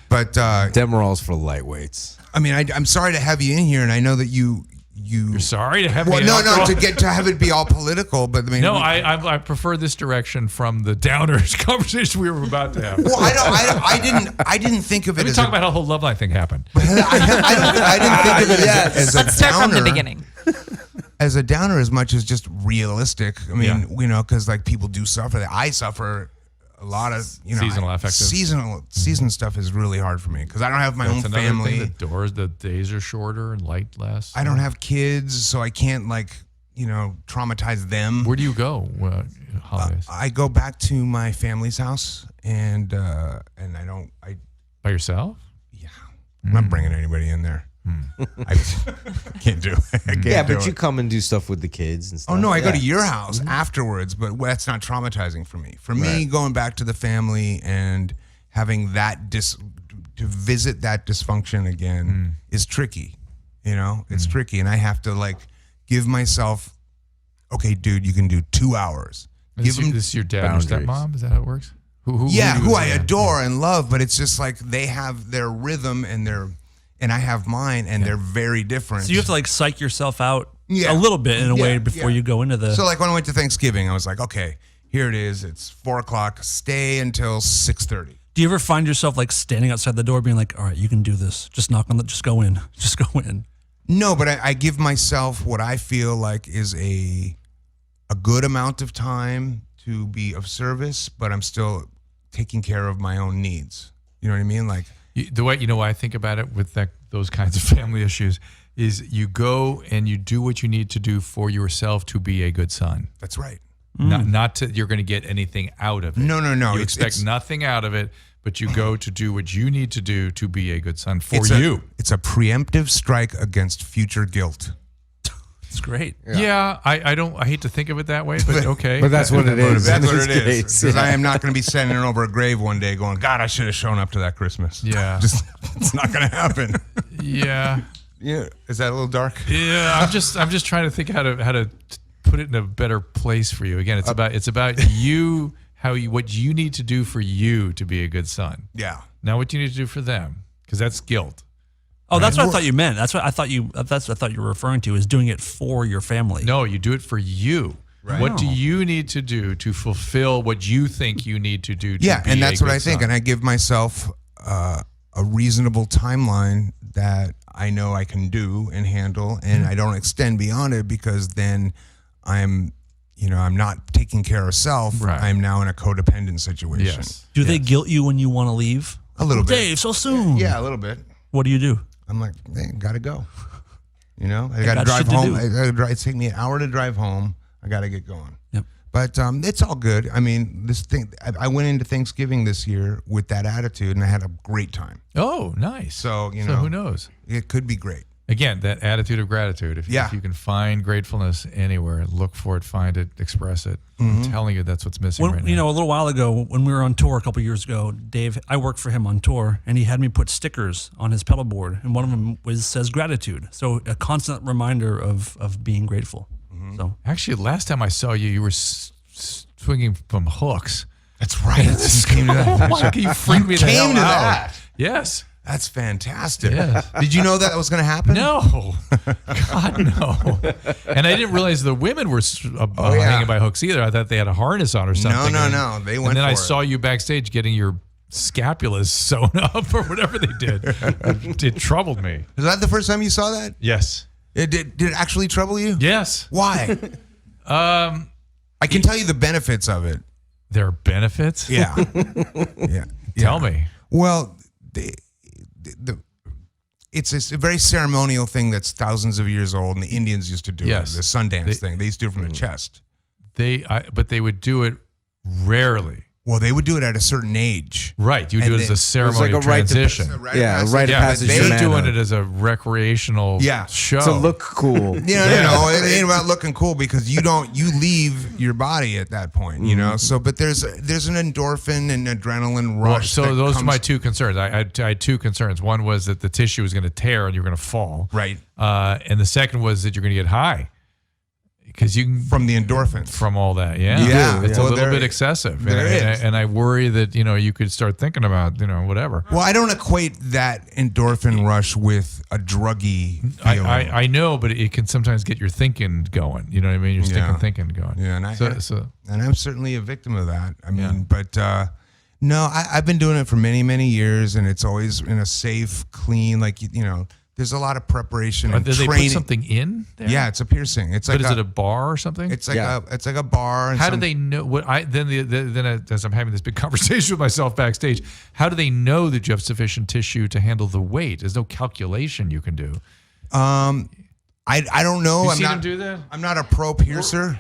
But Demerol's for lightweights. I mean, I'm sorry to have you in here, and I know that you're sorry to have well, me. to have it be all political, but I mean, no, I prefer this direction from the downers conversation we were about to have. Well, I didn't think of it. Let me as talk about how the whole love life thing happened. I didn't think of it as a Let's start from the downer. beginning. As a downer, as much as just realistic. I mean, because like people do suffer. I suffer a lot of Seasonal affective. Season stuff is really hard for me because I don't have my own another family. thing. The days are shorter and light less. I don't have kids, so I can't traumatize them. Where do you go? Holidays? I go back to my family's house, and I By yourself? I'm not bringing anybody in there. I can't do it. I can't Yeah, do but it. you come and do stuff with the kids and stuff. Oh no, I go to Yeah. your house afterwards, but that's not traumatizing for me. For me, going back to the family and having that to visit that dysfunction again is tricky. It's tricky, and I have to give myself, okay, dude, you can do 2 hours. This is your dad and your stepmom? Is that how it works? Who I adore and love, but it's just like they have their rhythm and I have mine, and they're very different. So you have to psych yourself out a little bit in a way before you go into the. So when I went to Thanksgiving, I was like, okay, here it is. It's 4:00. Stay until 6:30. Do you ever find yourself standing outside the door, being like, "All right, you can do this. Just knock on the. Just go in. Just go in." No, but I give myself what I feel like is a good amount of time to be of service, but I'm still taking care of my own needs. You know what I mean? The way why I think about it with those kinds of family issues is you go and you do what you need to do for yourself to be a good son. That's right. Not to you're going to get anything out of it. No. You expect nothing out of it, but you go to do what you need to do to be a good son for it's you. It's a preemptive strike against future guilt. It's great. Yeah, I hate to think of it that way, but okay. But that's what it is. That's what In it this is. case, Because yeah. I am not going to be standing over a grave one day going, God, I should have shown up to that Christmas. Yeah. It's not going to happen. Yeah. Yeah. Is that a little dark? Yeah, I'm just trying to think how to put it in a better place for you. Again, it's about you, what you need to do for you to be a good son. Yeah. Not what you need to do for them, because that's guilt. Oh, that's what I thought you meant. That's what I thought you were referring to, is doing it for your family. No, you do it for you. Right. What do you need to do to fulfill what you think you need to do to be and that's a what good I think. son? And I give myself a reasonable timeline that I know I can do and handle, and I don't extend beyond it, because then I'm not taking care of self. Right. I'm now in a codependent situation. Yes. Do they guilt you when you want to leave? A little bit. Dave, so soon. Yeah, a little bit. What do you do? I'm like, hey, gotta go. I got to got drive shit to home. do. It's taking me an hour to drive home. I got to get going. Yep. But it's all good. I mean, this thing. I went into Thanksgiving this year with that attitude, and I had a great time. Oh, nice. So So who knows? It could be great. Again, that attitude of gratitude. If you can find gratefulness anywhere, look for it, find it, express it. I'm telling you, that's what's missing right now. A little while ago when we were on tour a couple years ago, Dave, I worked for him on tour, and he had me put stickers on his pedal board, and one of them says gratitude. So a constant reminder of being grateful. So Actually, last time I saw you, you were swinging from hooks. That's right. Came to that. Why you freak me the hell Came to out? that. Yes. That's fantastic. Yes. Did you know that was going to happen? No. God, no. And I didn't realize the women were hanging by hooks either. I thought they had a harness on or something. No. They went. And then for I it. saw you backstage getting your scapulas sewn up or whatever they did. It troubled me. Is that the first time you saw that? Yes. Did it actually trouble you? Yes. Why? I can tell you the benefits of it. There are benefits? Yeah. Yeah. Tell me. Well, it's a very ceremonial thing that's thousands of years old, and the Indians used to do Yes. it. The Sundance thing. They used to do it from the chest. But they would do it rarely. Well, they would do it at a certain age. Right. You And do it as then- a ceremony of right to- transition. rite of Yeah, passage. they're manner. doing it as a recreational show. to look cool. No, it ain't about looking cool, because you leave your body at that point, So, but there's an endorphin and adrenaline Well, rush. so that those are comes- my two concerns. I had two concerns. One was that the tissue was going to tear and you're going to fall. Right. And the second was that you're going to get high. Because you can From the endorphins. from all that, yeah, Yeah. it's Well, a little there- bit excessive, there is. and I worry that you could start thinking about whatever. Well, I don't equate that endorphin rush with a druggy feeling. I know, but it can sometimes get your thinking going. You know what I mean? Your thinking going. Yeah, and and I'm certainly a victim of that. I mean, but no, I've been doing it for many, many years, and it's always in a safe, clean, there's a lot of preparation and Did they training. put something in there? Yeah, it's a piercing. It's like But is it a bar or something? It's like a bar. And How do they know what then as I'm having this big conversation with myself backstage, how do they know that you have sufficient tissue to handle the weight? There's no calculation you can do. I don't know. You I'm seen not them do that? I'm not a pro piercer.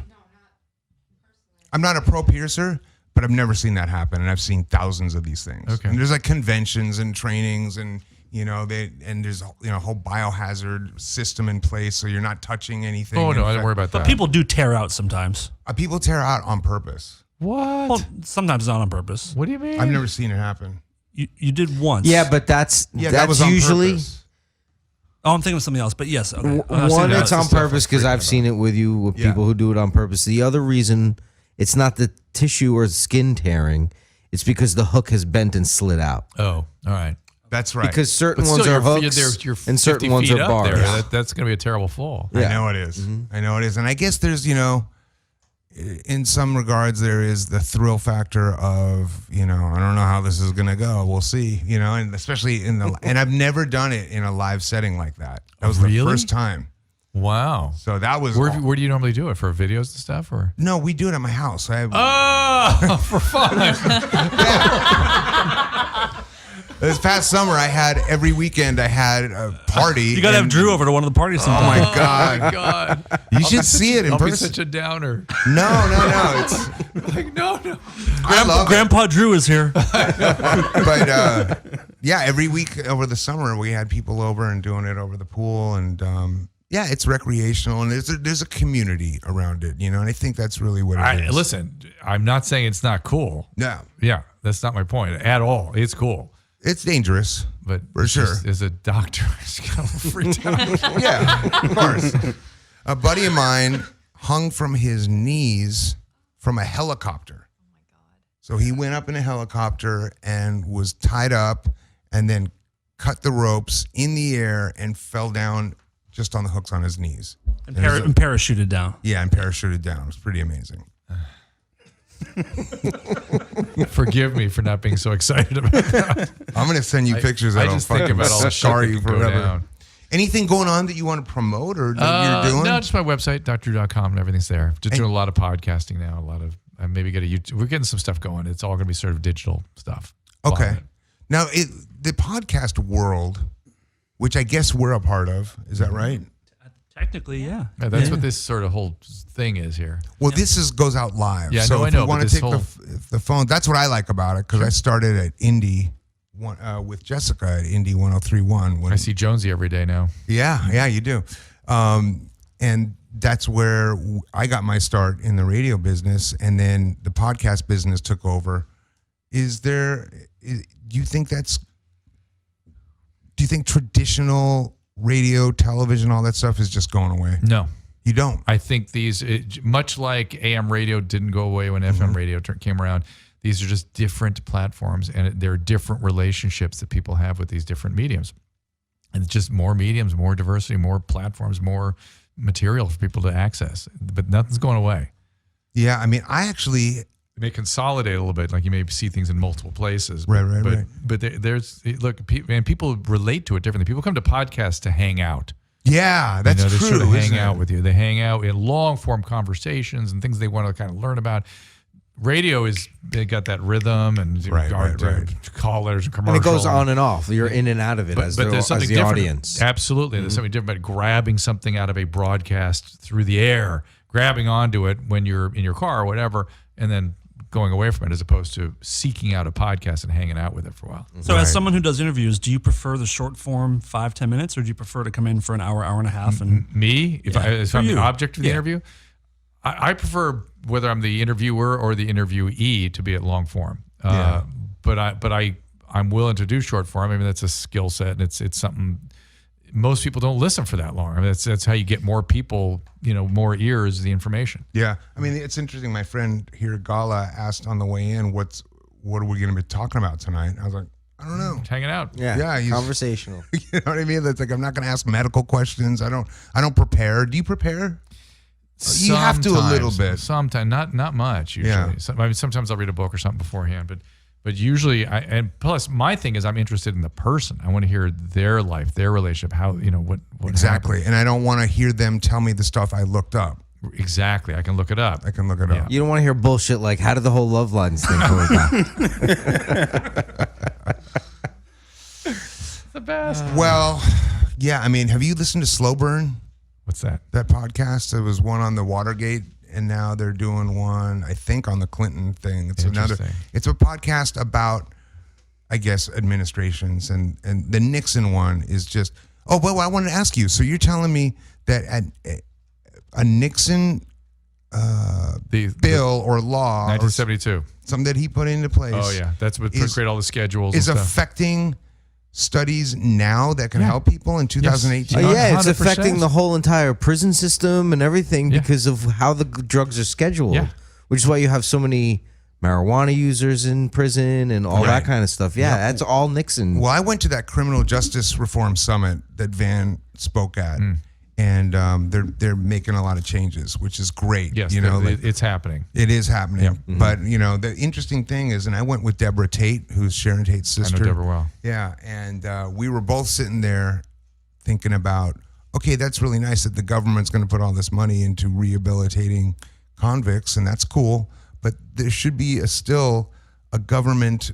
I'm not a pro piercer, but I've never seen that happen, and I've seen thousands of these things. Okay. And there's like conventions and trainings, and there's a whole biohazard system in place, so you're not touching anything. Oh no, I don't worry about But that. people do tear out sometimes. People tear out on purpose. What? Well, sometimes not on purpose. What do you mean? I've never seen it happen. You did once. Yeah, but that's That was on usually purpose. Oh, I'm thinking of something else. But yes. Okay. one. that's It's the on stuff I'm purpose because freaking I've seen it with you with people who do it on purpose. The other reason it's not the tissue or skin tearing; it's because the hook has bent and slid out. Oh, all right. That's right. Because certain But ones still, are hooks you're and certain 50 ones feet are up bars. there. That's going to be a terrible fall. I know it is. I know it is. And I guess there's, in some regards, there is the thrill factor of, I don't know how this is going to go. We'll see, and especially and I've never done it in a live setting like that. That was the Really? first time. Wow. So that was. Where do you normally do it? For videos and stuff? Or No, we do it at my house. I have, oh, for fun. This past summer, every weekend I had a party. You got to have Drew over to one of the parties sometime. Oh my God. Oh my God. You should see it in I'll person. be such a downer. No. It's Like, no. I love it. Grandpa Drew is here. But yeah, every week over the summer we had people over and doing it over the pool, and yeah, it's recreational, and there's a community around it, and I think that's really what it is. Listen, I'm not saying it's not cool. No, Yeah, that's not my point at all. It's cool. it's dangerous, But for sure. As a doctor, I just got a little freaked out. Yeah, of course. A buddy of mine hung from his knees from a helicopter. Oh my God! So he went up in a helicopter and was tied up, and then cut the ropes in the air and fell down just on the hooks on his knees. And parachuted down. Yeah, and parachuted down. It was pretty amazing. Forgive me for not being so excited about that. I'm going to send you pictures I that'll just think fucking about all the shit scar that you can go forever. down. Anything going on that you want to promote or that you're doing? No, just my website, drdrew.com, and everything's there. Just doing a lot of podcasting now. A lot of maybe get a YouTube. We're getting some stuff going. It's all going to be sort of digital stuff. Okay. Now, the podcast world, which I guess we're a part of, is that right? Technically, yeah. Yeah, that's what this sort of whole thing is here. Well, this goes out live. Yeah, so no, if I know, you want but to this take the phone, that's what I like about it, because I started at Indy with Jessica at Indy 103.1. I see Jonesy every day now. Yeah, you do. And that's where I got my start in the radio business, and then the podcast business took over. Do you think traditional radio, television, all that stuff is just going away? No. You don't? I think much like AM radio didn't go away when FM radio came around, these are just different platforms, and there are different relationships that people have with these different mediums. And it's just more mediums, more diversity, more platforms, more material for people to access. But nothing's going away. Yeah, I mean, It may consolidate a little bit, like you may see things in multiple places. Right. But people relate to it differently. People come to podcasts to hang out. Yeah, that's they true. Sort of hang out with you. They hang out in long form conversations and things they want to kind of learn about. Radio they got that rhythm and callers and commercials. And it goes on and off. You're in and out of it but there's something the different. audience. Absolutely. There's something different about grabbing something out of a broadcast through the air, grabbing onto it when you're in your car or whatever, and then going away from it, as opposed to seeking out a podcast and hanging out with it for a while. So as someone who does interviews, do you prefer the short form 5-10 minutes, or do you prefer to come in for an hour and a half? And me, if I'm the object of the Yeah. interview, I prefer, whether I'm the interviewer or the interviewee, to be at long form. But I'm willing to do short form. I mean, that's a skill set, and it's something most people don't listen for that long. I mean, that's how you get more people, more ears, the information. Yeah, I mean, it's interesting. My friend here, Gala, asked on the way in, what are we going to be talking about tonight? I was like, I don't know. Hanging out. Yeah, conversational. You know what I mean? That's like, I'm not going to ask medical questions. I don't prepare. Do you prepare? You have to a little bit. Sometimes, not much usually. Yeah. Sometimes I'll read a book or something beforehand, but usually, and plus my thing is I'm interested in the person. I want to hear their life, their relationship, how what exactly. happened. And I don't want to hear them tell me the stuff I looked up. Exactly, I can look it up. You don't want to hear bullshit like, how did the whole love lines thing come about? The best. Well, yeah. I mean, have you listened to Slow Burn? What's that? That podcast. There was one on the Watergate, and now they're doing one, I think, on the Clinton thing. It's a podcast about, I guess, administrations, and the Nixon one is just. Oh, well, I wanted to ask you. So you're telling me that a Nixon bill or law, 1972, something that he put into place. Oh yeah, that's what create all the schedules. Is and stuff. affecting studies now that can help people in 2018. It's 100%. affecting the whole entire prison system and everything because of how the drugs are scheduled. Yeah. Which is why you have so many marijuana users in prison and all that kind of stuff. Yeah, that's all Nixon. Well, I went to that criminal justice reform summit that Van spoke at, and they're making a lot of changes, which is great. Yes, it's happening. It is happening. Yep. But the interesting thing is, and I went with Deborah Tate, who's Sharon Tate's sister. I know Deborah well. Yeah, and we were both sitting there thinking about, okay, that's really nice that the government's going to put all this money into rehabilitating convicts, and that's cool. But there should be still a government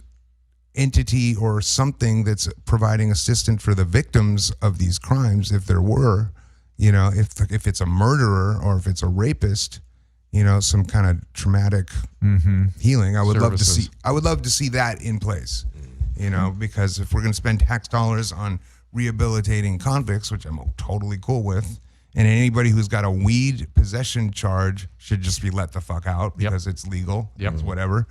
entity or something that's providing assistance for the victims of these crimes, if there were, if it's a murderer or if it's a rapist, some kind of traumatic healing. I would love to see that in place, because if we're going to spend tax dollars on rehabilitating convicts, which I'm totally cool with, and anybody who's got a weed possession charge should just be let the fuck out because it's legal. It's whatever.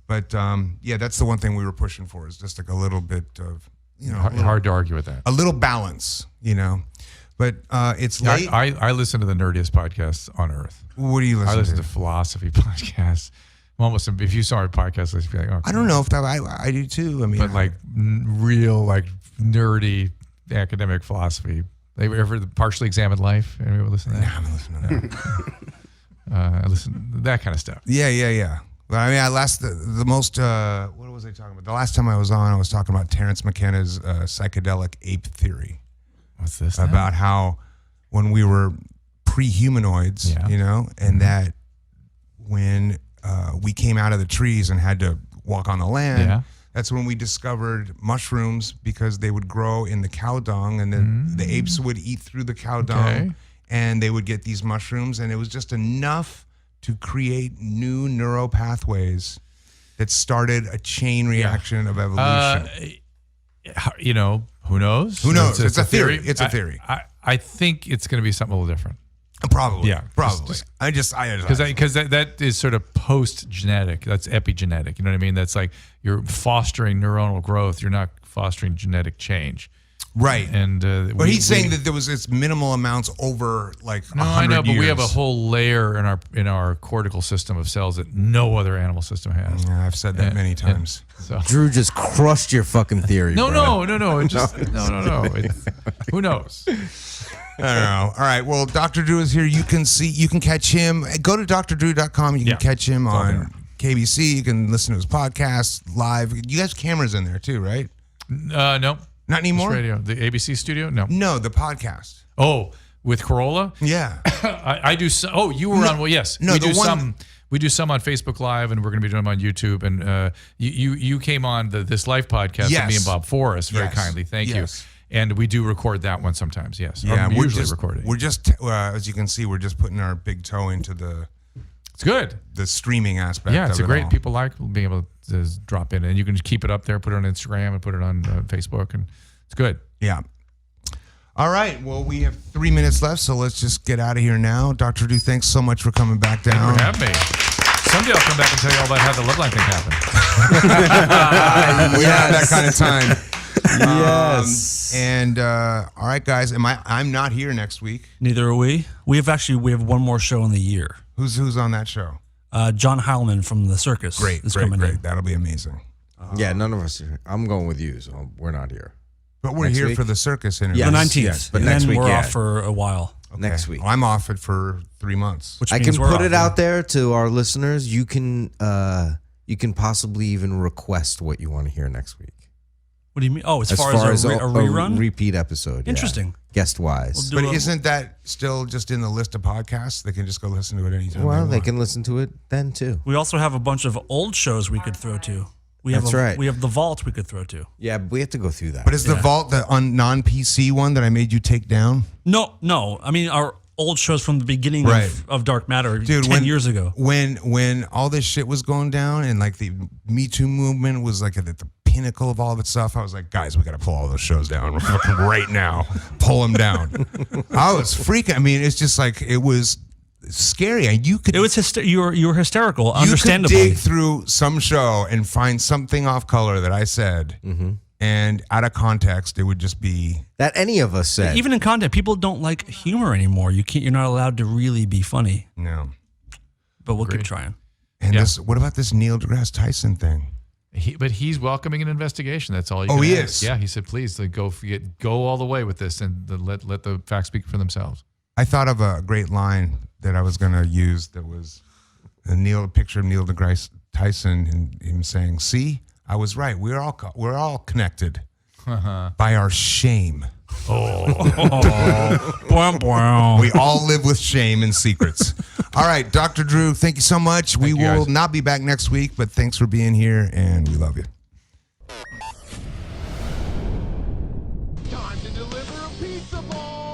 But that's the one thing we were pushing for, is just like a little bit of, hard to argue with that. A little balance, But it's late. I listen to the nerdiest podcasts on earth. What do you listen to? I listen to philosophy podcasts. Almost, if you saw our podcast list, you'd be like, oh, I don't know if I do too. I mean, but like real, like nerdy academic philosophy. They ever partially examined life? Anyone listen to that? I'm listening to that. I listen to that kind of stuff. Yeah. But I mean, the most. What was I talking about? The last time I was on, I was talking about Terence McKenna's psychedelic ape theory. What's this? About how when we were pre-humanoids, and that when we came out of the trees and had to walk on the land, that's when we discovered mushrooms, because they would grow in the cow dung, and then the apes would eat through the cow dung, and they would get these mushrooms, and it was just enough to create new neural pathways that started a chain reaction of evolution. Who knows? Who knows? It's a theory. It's a theory. I think it's going to be something a little different. Probably. Yeah. Probably. Because that is sort of post-genetic. That's epigenetic. You know what I mean? That's like you're fostering neuronal growth. You're not fostering genetic change. Right. And but he's saying that there was this minimal amounts over like 100 I know, but years. we have a whole layer in our cortical system of cells that no other animal system has. Yeah, I've said that many times. So. Drew just crushed your fucking theory. No. It just no. Who knows? I don't know. All right. Well, Dr. Drew is here. You can catch him. Go to drdrew.com. You can catch him on KBC. You can listen to his podcast live. You guys have cameras in there too, right? No. Not anymore? Just radio. The ABC studio? No. No, the podcast. Oh, with Corolla? Yeah. I do some. Oh, you were on. Well, yes. No, we do some. We do some on Facebook Live, and we're going to be doing them on YouTube. And you came on This Life podcast with me and Bob Forrest very kindly. Thank you. And we do record that one sometimes. Yes. Yeah, we're usually recording. We're just, as you can see, we're just putting our big toe into It's good. The streaming aspect. Yeah, it's of great. all. People like being able to drop in, and you can just keep it up there, put it on Instagram, and put it on Facebook, and it's good. Yeah. All right. Well, we have 3 minutes left, so let's just get out of here now. Dr. Drew, thanks so much for coming back down. Thanks for having me. Someday I'll come back and tell you all about how the Loveline thing happened. We have that kind of time. Yes. All right, guys. I'm not here next week. Neither are we. We have one more show in the year. Who's on that show? John Heilman from the circus. Great. That'll be amazing. Yeah, none of us are. I'm going with you, so we're not here. But we're next here week? for the circus interview. The 19th. Yes, but and next then week, we're off for a while. Okay. Next week. Well, I'm off it for 3 months. Which I means can we're put off, it out there to our listeners. You can possibly even request what you want to hear next week. What do you mean? Oh, as far as a rerun? A repeat episode. Interesting. Yeah. Guest wise. We'll But isn't that still just in the list of podcasts? They can just go listen to it anytime. Well, they want. can listen to it then too. We also have a bunch of old shows we could throw to. That's right. We have The Vault we could throw to. Yeah, but we have to go through that. But is the Vault the non-PC one that I made you take down? No. I mean, our old shows from the beginning of Dark Matter, Dude, 10 years ago. When all this shit was going down and like the Me Too movement was like at the pinnacle of all of its stuff, I was like, guys, we got to pull all those shows down right now. Pull them down. I was freaking. I mean, it's just like it was scary. You could. It was you were hysterical. You understandably. could dig through some show and find something off color that I said, and out of context, it would just be that any of us said. Even in content, people don't like humor anymore. You're not allowed to really be funny. No. But we'll keep trying. And what about this Neil deGrasse Tyson thing? But he's welcoming an investigation. That's all. He is. Yeah, he said, please go all the way with this and let the facts speak for themselves. I thought of a great line that I was going to use. That was a picture of Neil deGrasse Tyson and him saying, "See, I was right. We're all connected by our shame. We all live with shame and secrets." All right, Dr. Drew, thank you so much. We will not be back next week, but thanks for being here, and we love you. deliver a pizza ball.